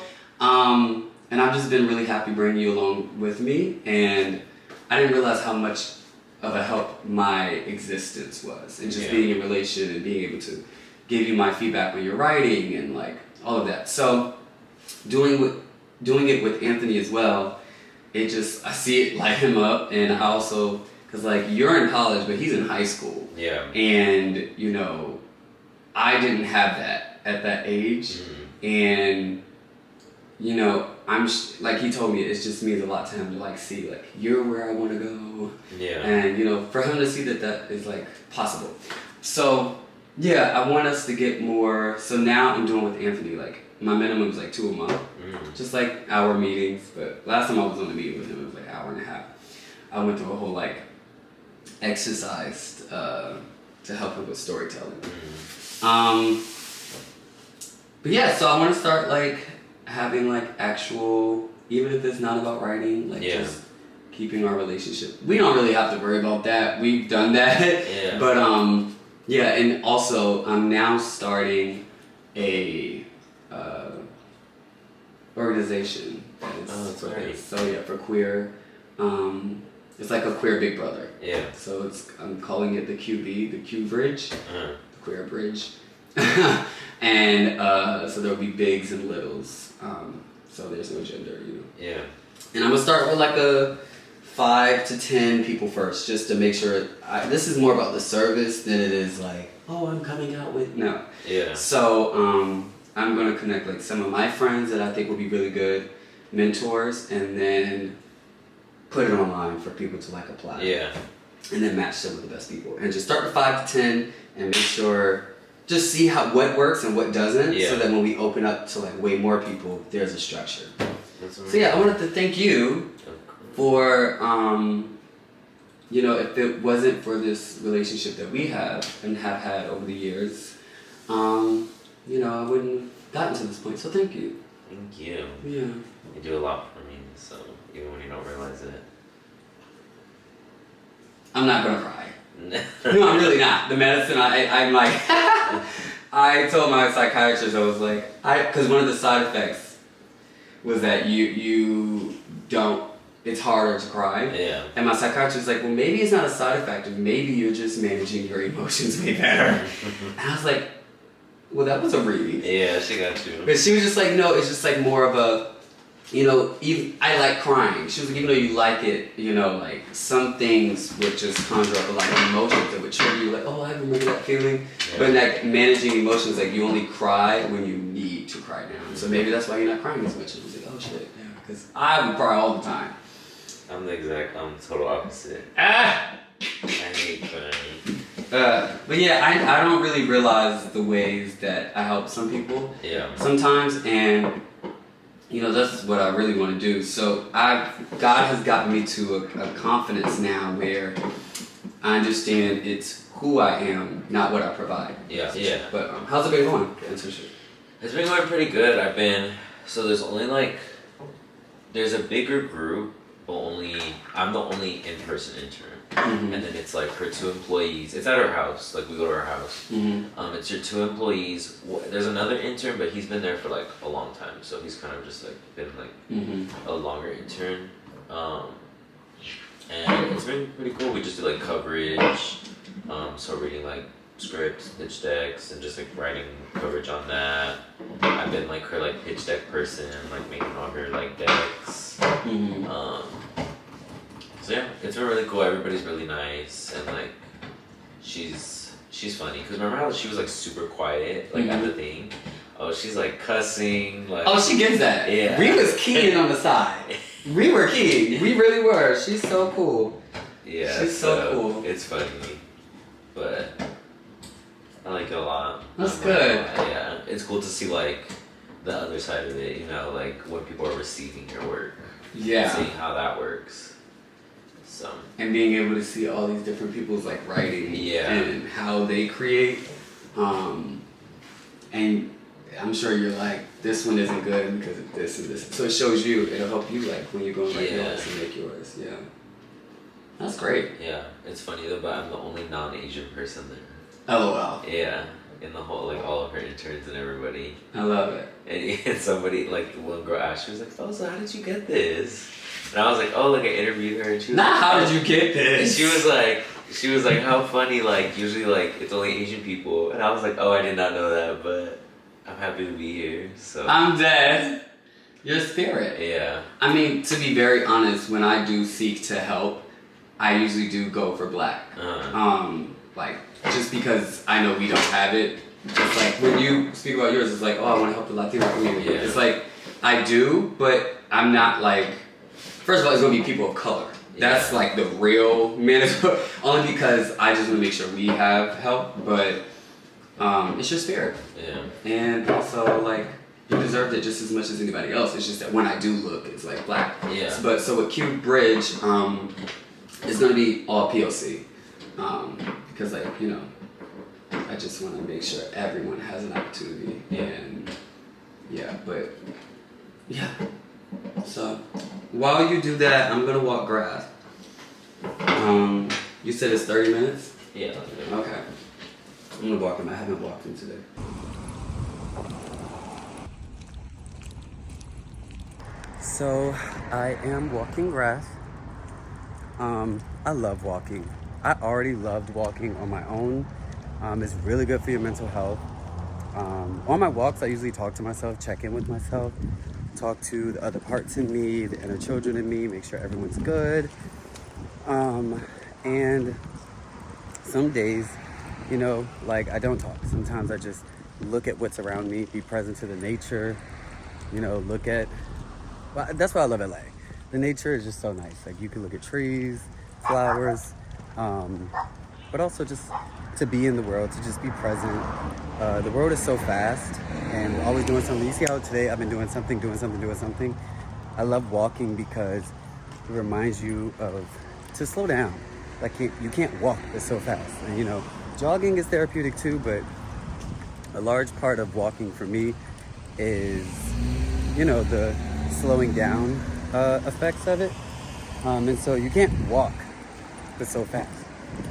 Speaker 4: And I've just been really happy bringing you along with me, and I didn't realize how much of a help my existence was, and just being in relation and being able to give you my feedback when you're writing and like all of that. So doing it with Anthony as well, it just, I see it light him up, and I also, cause like you're in college, but he's in high school.
Speaker 3: Yeah.
Speaker 4: And you know, I didn't have that at that age, and you know, like he told me, it just means a lot to him to like see like you're where I want to go, and you know, for him to see that is like possible. So yeah, I want us to get more. So now I'm doing with Anthony, like my minimum is like 2 a month, just like hour meetings. But last time I was on a meeting with him, it was like an hour and a half. I went through a whole like exercise to help him with storytelling. But yeah, so I want to start like having like actual, even if it's not about writing, like just keeping our relationship. We don't really have to worry about that. We've done that.
Speaker 3: Yeah.
Speaker 4: But yeah, and also I'm now starting a organization that is for queer. It's like a queer Big Brother. Yeah. So I'm calling it the QB, the Q Bridge, the Queer Bridge. And so there'll be bigs and littles. So there's no gender, you know. Yeah. And I'm gonna start with like a 5 to 10 people first, just to make sure. This is more about the service than it is like, oh, I'm coming out with no. Yeah. So I'm gonna connect like some of my friends that I think will be really good mentors, and then put it online for people to like apply. Yeah. And then match some of the best people, and just start with 5 to 10, and make sure. Just see what works and what doesn't, so that when we open up to like way more people, there's a structure. So yeah, I wanted to thank you for, you know, if it wasn't for this relationship that we have and have had over the years, you know, I wouldn't have gotten to this point. So thank you.
Speaker 3: Thank you.
Speaker 4: Yeah.
Speaker 3: You do a lot for me, so even when you don't realize it.
Speaker 4: I'm not gonna cry. No, I'm really not. The medicine, I'm like, I told my psychiatrist, I was like, because one of the side effects was that you don't, it's harder to cry. Yeah. And my psychiatrist was like, well, maybe it's not a side effect, maybe you're just managing your emotions way better. And I was like, well, that was a read.
Speaker 3: Yeah, she got you.
Speaker 4: But she was just like, no, it's just like more of a, you know, I like crying. She was like, even though you like it, you know, like some things would just conjure up a lot of emotions that would trigger you, like, oh, I remember that feeling. Yeah. But like managing emotions, like you only cry when you need to cry now. So maybe that's why you're not crying as much. And I was like, oh shit, yeah, because I would cry all the time.
Speaker 3: I'm the total opposite. I hate crying.
Speaker 4: But yeah, I don't really realize the ways that I help some people. Yeah. Sometimes, and you know, that's what I really want to do. So God has gotten me to a confidence now where I understand it's who I am, not what I provide. Yeah, yeah. But how's it been going?
Speaker 3: It's been going pretty good. There's a bigger group, but I'm the only in-person intern. Mm-hmm. And then it's like her 2 employees. It's at her house. Like we go to her house. Mm-hmm. It's your 2 employees. There's another intern, but he's been there for like a long time. So he's kind of just like been like a longer intern. And it's been pretty cool. We just do like coverage. So reading like scripts, pitch decks, and just like writing coverage on that. I've been like her like pitch deck person, like making all her like decks. Mm-hmm. So yeah, it's been really cool. Everybody's really nice, and like she's funny. Cause remember how she was like super quiet, like at the thing. Oh, she's like cussing, like.
Speaker 4: Oh, she gets that.
Speaker 3: Yeah.
Speaker 4: We was keying on the side. We were keying. We really were. She's so cool.
Speaker 3: Yeah.
Speaker 4: She's so cool.
Speaker 3: It's funny, but I like it a lot.
Speaker 4: That's good.
Speaker 3: Yeah, it's cool to see like the other side of it. You know, like when people are receiving your work.
Speaker 4: Yeah.
Speaker 3: Seeing how that works. So.
Speaker 4: And being able to see all these different people's like writing.
Speaker 3: Yeah.
Speaker 4: And how they create. And I'm sure you're like, this one isn't good because of this and this. So it shows you, it'll help you like when you go and write yours and make yours. Yeah. That's great.
Speaker 3: Yeah, it's funny though, but I'm the only non-Asian person there.
Speaker 4: LOL.
Speaker 3: Yeah, in the whole, like all of her interns and everybody.
Speaker 4: I love it.
Speaker 3: And somebody, like one girl asked, she was like, "Oh, so how did you get this?" And I was like, "Oh, like I interviewed her," and she was
Speaker 4: Not
Speaker 3: like,
Speaker 4: how did you get
Speaker 3: and
Speaker 4: this?
Speaker 3: she was like, "How funny! Like usually, like it's only Asian people." And I was like, "Oh, I did not know that, but I'm happy to be here." So
Speaker 4: I'm dead. Your spirit.
Speaker 3: yeah.
Speaker 4: I mean, to be very honest, when I do seek to help, I usually do go for black. Like, just because I know we don't have it. Just like when you speak about yours, it's like, oh, I want to help the Latino community.
Speaker 3: Yeah.
Speaker 4: It's like, I do, but I'm not like, first of all, it's going to be people of color. That's like the real mandatory, only because I just want to make sure we have help, but it's your spirit.
Speaker 3: Yeah.
Speaker 4: And also, like, you deserved it just as much as anybody else. It's just that when I do look, it's like black.
Speaker 3: Yeah.
Speaker 4: But so with Q Bridge, it's gonna be all POC, because like, you know, I just want to make sure everyone has an opportunity.
Speaker 3: Yeah.
Speaker 4: And yeah, but yeah. So while you do that, I'm gonna walk grass. You said it's 30 minutes?
Speaker 3: Yeah.
Speaker 4: Okay. I'm gonna walk him. I haven't walked him today. So I am walking grass. I love walking. I already loved walking on my own. It's really good for your mental health. On my walks, I usually talk to myself, check in with myself, talk to the other parts in me, the inner children in me, make sure everyone's good. And some days, you know, like I don't talk. Sometimes I just look at what's around me, be present to the nature, you know, look at, well, that's why I love LA. The nature is just so nice. Like you can look at trees, flowers, but also just to be in the world, to just be present. The world is so fast and we're always doing something. You see how today I've been doing something. I love walking because it reminds you to slow down. Like you can't walk, it's so fast. And you know, jogging is therapeutic too, but a large part of walking for me is, you know, the slowing down effects of it. And so you can't walk, but so fast.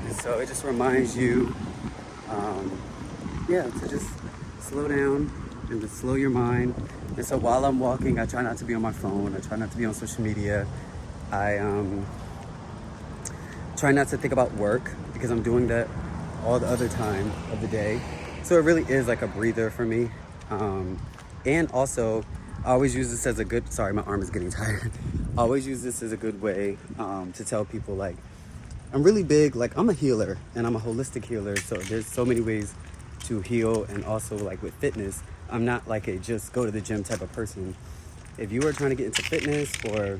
Speaker 4: And so it just reminds you, to just slow down and to slow your mind. And so while I'm walking, I try not to be on my phone. I try not to be on social media. I try not to think about work because I'm doing that all the other time of the day. So it really is like a breather for me. And also, I always use this as a good, sorry, my arm is getting tired. I always use this as a good way to tell people, like, I'm really big, like I'm a healer and I'm a holistic healer. So there's so many ways to heal. And also like with fitness, I'm not like a just go to the gym type of person. If you are trying to get into fitness or,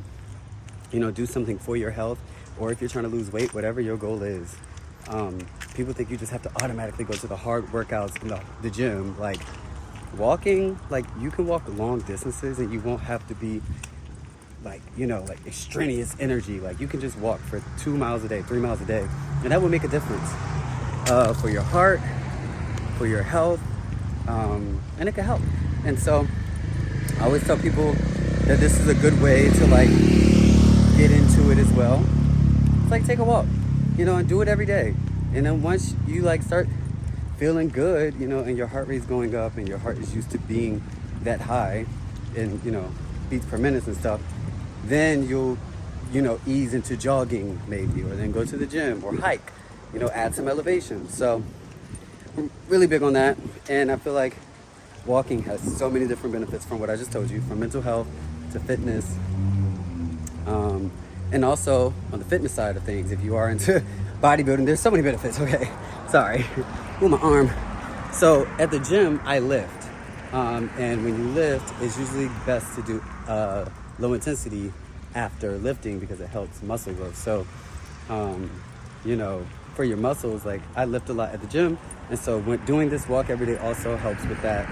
Speaker 4: you know, do something for your health, or if you're trying to lose weight, whatever your goal is, people think you just have to automatically go to the hard workouts in the gym. Like walking, like you can walk long distances and you won't have to be like, you know, like extraneous energy. Like you can just walk for 2 miles a day, 3 miles a day, and that will make a difference for your heart, for your health, and it can help. And so I always tell people that this is a good way to like get into it as well. It's like take a walk, you know, and do it every day. And then once you like start feeling good, you know, and your heart rate's going up and your heart is used to being that high and, you know, beats per minute and stuff, then you'll, you know, ease into jogging maybe, or then go to the gym or hike, you know, add some elevation. So I'm really big on that. And I feel like walking has so many different benefits from what I just told you, from mental health to fitness. And also on the fitness side of things, if you are into bodybuilding, there's so many benefits, okay? Sorry. Ooh, my arm. So at the gym, I lift. And when you lift, it's usually best to do low intensity after lifting because it helps muscle growth. So, you know, for your muscles, like I lift a lot at the gym. And so when doing this walk every day also helps with that.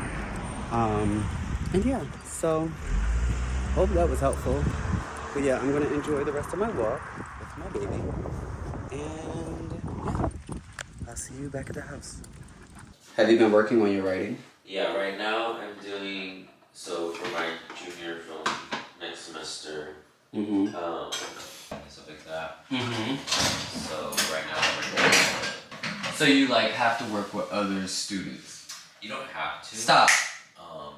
Speaker 4: And yeah, so hope that was helpful. But yeah, I'm gonna enjoy the rest of my walk with my baby. And yeah, I'll see you back at the house. Have you been working on your writing?
Speaker 3: Yeah, right now I'm doing, so for my junior film next semester, stuff like that. So right now I'm working.
Speaker 4: So you like have to work with other students?
Speaker 3: You don't have to.
Speaker 4: Stop.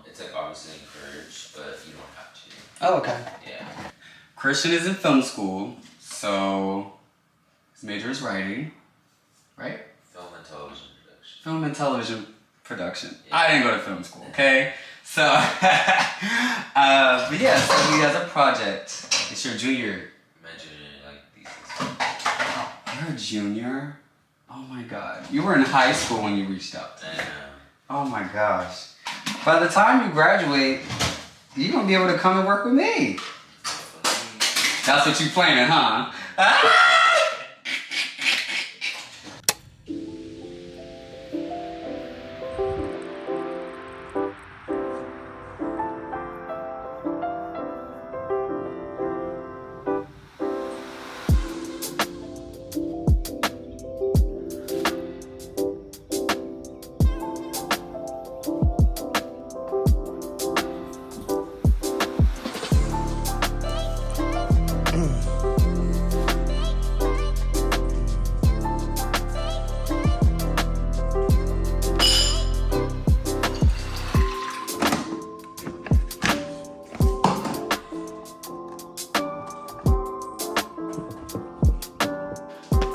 Speaker 3: It's like obviously encouraged, but you don't have to.
Speaker 4: Oh, okay.
Speaker 3: Yeah.
Speaker 4: Christian is in film school, so his major is writing, right?
Speaker 3: Film and television production.
Speaker 4: Film and television production.
Speaker 3: Yeah.
Speaker 4: I didn't go to film school, okay? So, but yeah, so he has a project. It's your junior.
Speaker 3: Imagine like these.
Speaker 4: You're a junior? Oh my God. You were in high school when you reached out to me. Oh my gosh. By the time you graduate, you're gonna be able to come and work with me. That's what you planning, huh?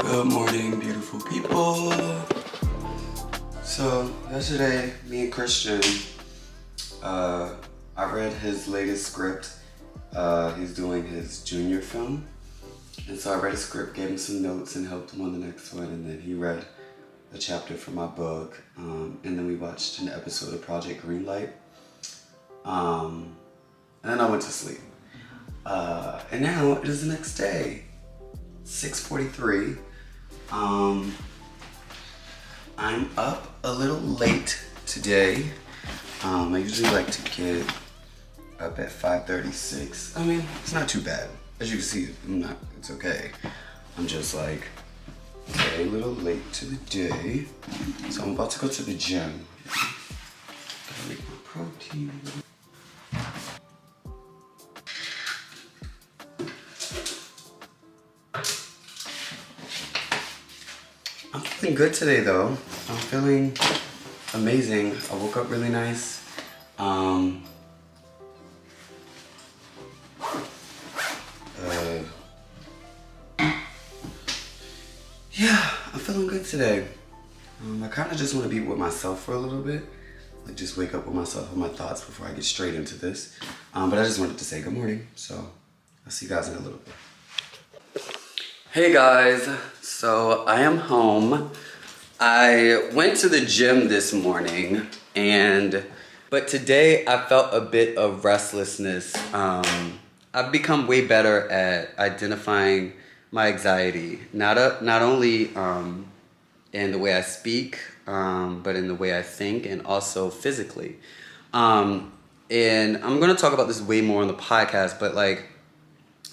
Speaker 4: Good morning, beautiful people. So yesterday, me and Christian, I read his latest script. He's doing his junior film. And so I read a script, gave him some notes and helped him on the next one. And then he read a chapter from my book. And then we watched an episode of Project Greenlight. And then I went to sleep. And now it is the next day, 6:43. I'm up a little late today. I usually like to get up at 5:36. I mean, it's not too bad. As you can see, it's okay. I'm just like a little late to the day. So I'm about to go to the gym. Gotta make my protein. I'm feeling good today though. I'm feeling amazing. I woke up really nice. Yeah, I'm feeling good today. I kind of just want to be with myself for a little bit. Like just wake up with myself and my thoughts before I get straight into this. But I just wanted to say good morning. So I'll see you guys in a little bit. Hey guys, so I am home. I went to the gym this morning but today I felt a bit of restlessness. I've become way better at identifying my anxiety, not only in the way I speak, but in the way I think and also physically. And I'm gonna talk about this way more on the podcast, but like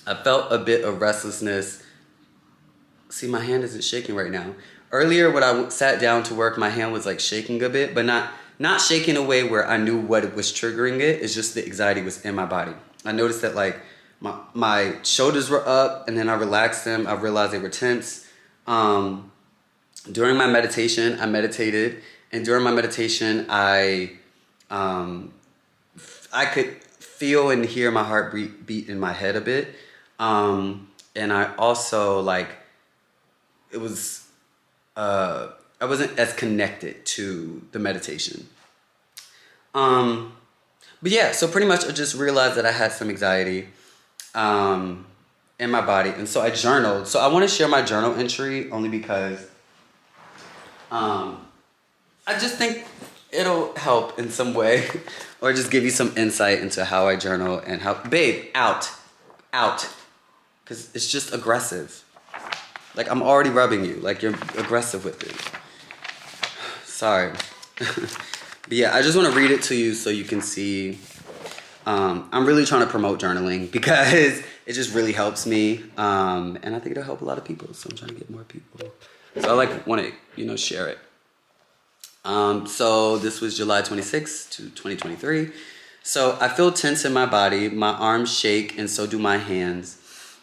Speaker 4: I felt a bit of restlessness. See, my hand isn't shaking right now. Earlier when I sat down to work, my hand was like shaking a bit, but not shaking in a way where I knew what was triggering it. It's just the anxiety was in my body. I noticed that like my shoulders were up and then I relaxed them. I realized they were tense. During my meditation, I meditated, and during my meditation, I could feel and hear my heart beat in my head a bit. And I also I wasn't as connected to the meditation. But yeah, so pretty much I just realized that I had some anxiety in my body. And so I journaled. So I want to share my journal entry only because I just think it'll help in some way or just give you some insight into how I journal and how, babe, out, because it's just aggressive. Like, I'm already rubbing you, like you're aggressive with it. Sorry. But yeah, I just want to read it to you so you can see. I'm really trying to promote journaling because it just really helps me. And I think it'll help a lot of people. So I'm trying to get more people. So I want to, share it. So this was July 26th to 2023. So I feel tense in my body. My arms shake and so do my hands.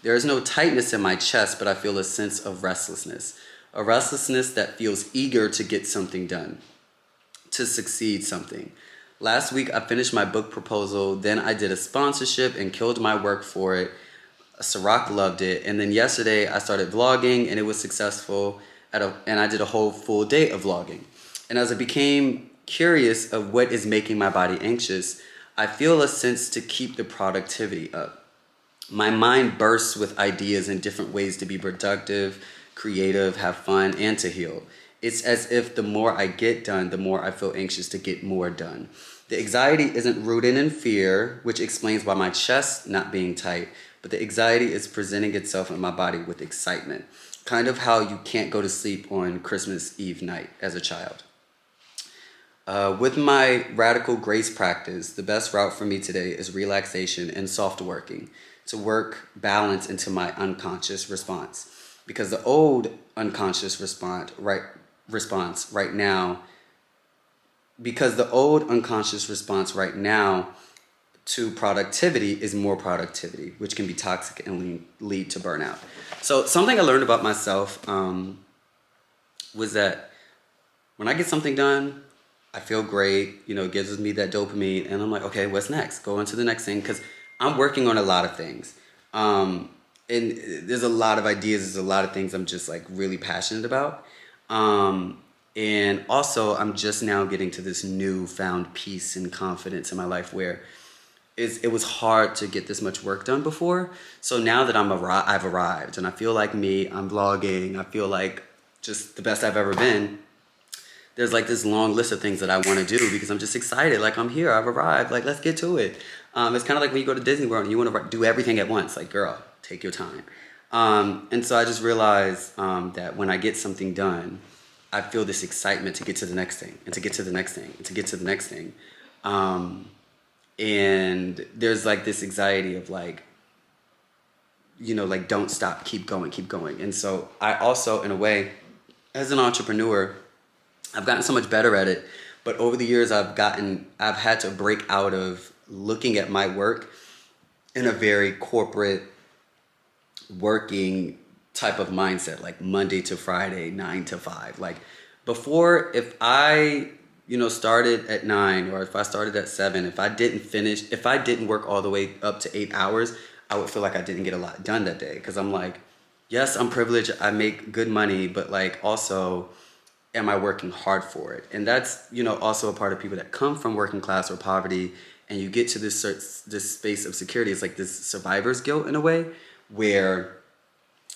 Speaker 4: There is no tightness in my chest, but I feel a sense of restlessness. A restlessness that feels eager to get something done, to succeed something. Last week, I finished my book proposal. Then I did a sponsorship and killed my work for it. Ciroc loved it. And then yesterday, I started vlogging and it was successful. And I did a whole full day of vlogging. And as I became curious of what is making my body anxious, I feel a sense to keep the productivity up. My mind bursts with ideas and different ways to be productive, creative, have fun, and to heal. It's as if the more I get done, the more I feel anxious to get more done. The anxiety isn't rooted in fear, which explains why my chest not being tight, but the anxiety is presenting itself in my body with excitement. Kind of how you can't go to sleep on Christmas Eve night as a child. With my radical grace practice, the best route for me today is relaxation and soft working to work balance into my unconscious response. Because the old unconscious response right now to productivity is more productivity, which can be toxic and lead to burnout. So something I learned about myself was that when I get something done, I feel great, it gives me that dopamine, and I'm like, okay, what's next? Go into the next thing, because I'm working on a lot of things. And there's a lot of ideas, there's a lot of things I'm just really passionate about. And also I'm just now getting to this newfound peace and confidence in my life where it was hard to get this much work done before. So now that I've arrived and I feel like me, I'm vlogging, I feel like just the best I've ever been. There's this long list of things that I want to do because I'm just excited. I'm here, I've arrived, let's get to it. It's kind of like when you go to Disney World and you want to do everything at once. Girl, take your time. And so I just realized that when I get something done, I feel this excitement to get to the next thing and to get to the next thing and to get to the next thing. And there's this anxiety of don't stop, keep going. And so I also, in a way, as an entrepreneur, I've gotten so much better at it. But over the years, I've had to break out of looking at my work in a very corporate working type of mindset, Monday to Friday, 9 to 5. Before, if I, started at 9 or if I started at 7, if I didn't work all the way up to 8 hours, I would feel like I didn't get a lot done that day. Because I'm yes, I'm privileged, I make good money, but also, am I working hard for it? And that's, also a part of people that come from working class or poverty, and you get to this space of security. It's this survivor's guilt in a way, where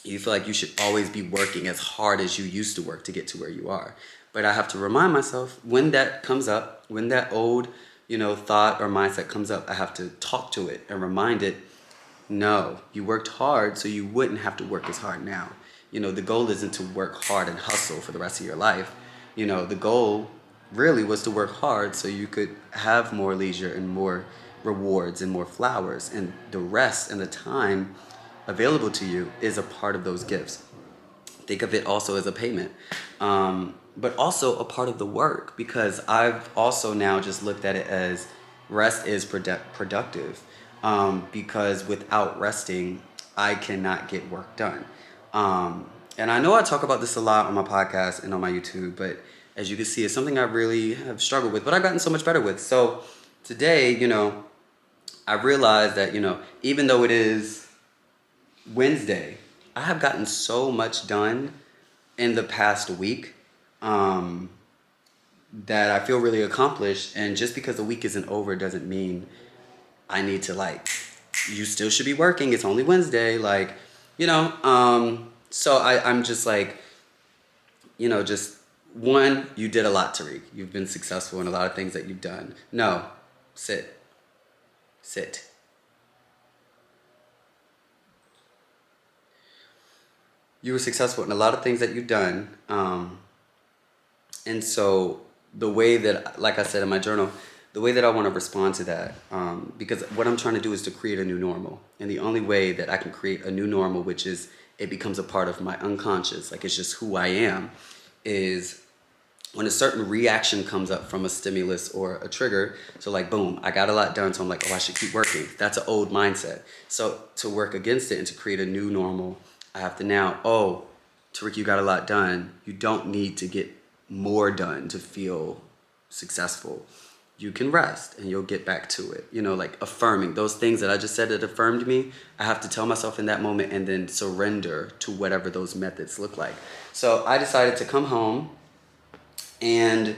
Speaker 4: you feel like you should always be working as hard as you used to work to get to where you are. But I have to remind myself when that comes up, when that old, thought or mindset comes up, I have to talk to it and remind it, no, you worked hard so you wouldn't have to work as hard now. The goal isn't to work hard and hustle for the rest of your life. The goal really was to work hard so you could have more leisure and more rewards and more flowers. And the rest and the time available to you is a part of those gifts. Think of it also as a payment, but also a part of the work, because I've also now just looked at it as rest is productive, because without resting, I cannot get work done. And I know I talk about this a lot on my podcast and on my YouTube, but as you can see, it's something I really have struggled with, but I've gotten so much better with. So today, I realized that, even though it is Wednesday, I have gotten so much done in the past week that I feel really accomplished. And just because the week isn't over doesn't mean I need to you still should be working. It's only Wednesday. So I'm just just One, you did a lot, Tuh-reek. You've been successful in a lot of things that you've done. No, sit. Sit. You were successful in a lot of things that you've done. And so the way that, like I said in my journal, the way that I want to respond to that, because what I'm trying to do is to create a new normal. And the only way that I can create a new normal, which is it becomes a part of my unconscious, like it's just who I am, is when a certain reaction comes up from a stimulus or a trigger. So like, boom, I got a lot done, so I'm like, oh, I should keep working. That's an old mindset. So to work against it and to create a new normal, I have to now, oh, Tuh-reek, you got a lot done. You don't need to get more done to feel successful. You can rest and you'll get back to it. You know, like affirming those things that I just said that affirmed me. I have to tell myself in that moment and then surrender to whatever those methods look like. So I decided to come home and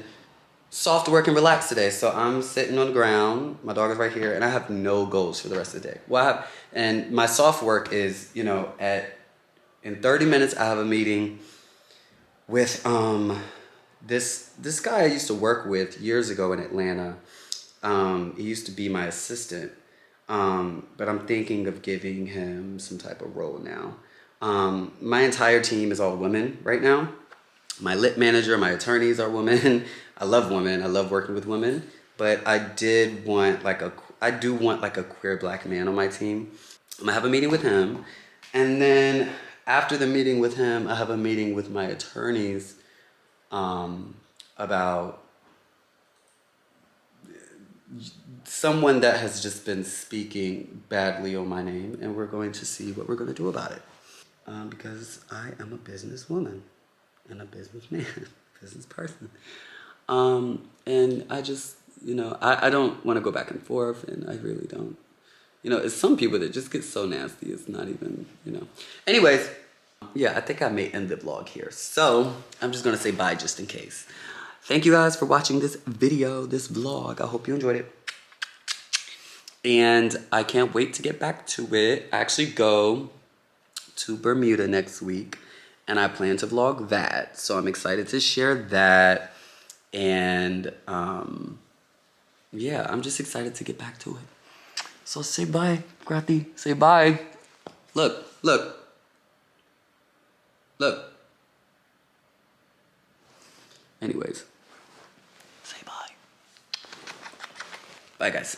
Speaker 4: soft work and relax today. So I'm sitting on the ground. My dog is right here, and I have no goals for the rest of the day. Well, and my soft work is, you know, in 30 minutes I have a meeting with this guy I used to work with years ago in Atlanta. He used to be my assistant, but I'm thinking of giving him some type of role now. My entire team is all women right now. My lit manager, my attorneys are women. I love women. I love working with women. But I do want like a queer black man on my team. I'm gonna have a meeting with him. And then after the meeting with him, I have a meeting with my attorneys about someone that has just been speaking badly on my name. And we're going to see what we're gonna do about it. Because I am a businesswoman. And a businessman, business person. And I just, you know, I don't want to go back and forth, and I really don't. You know, it's some people that just get so nasty, it's not even, you know. Anyways, yeah, I think I may end the vlog here. So, I'm just going to say bye just in case. Thank you guys for watching this video, this vlog. I hope you enjoyed it. And I can't wait to get back to it. I actually go to Bermuda next week. And I plan to vlog that. So I'm excited to share that. And yeah, I'm just excited to get back to it. So say bye, Grati. Say bye. Look, look. Look. Anyways, say bye. Bye, guys.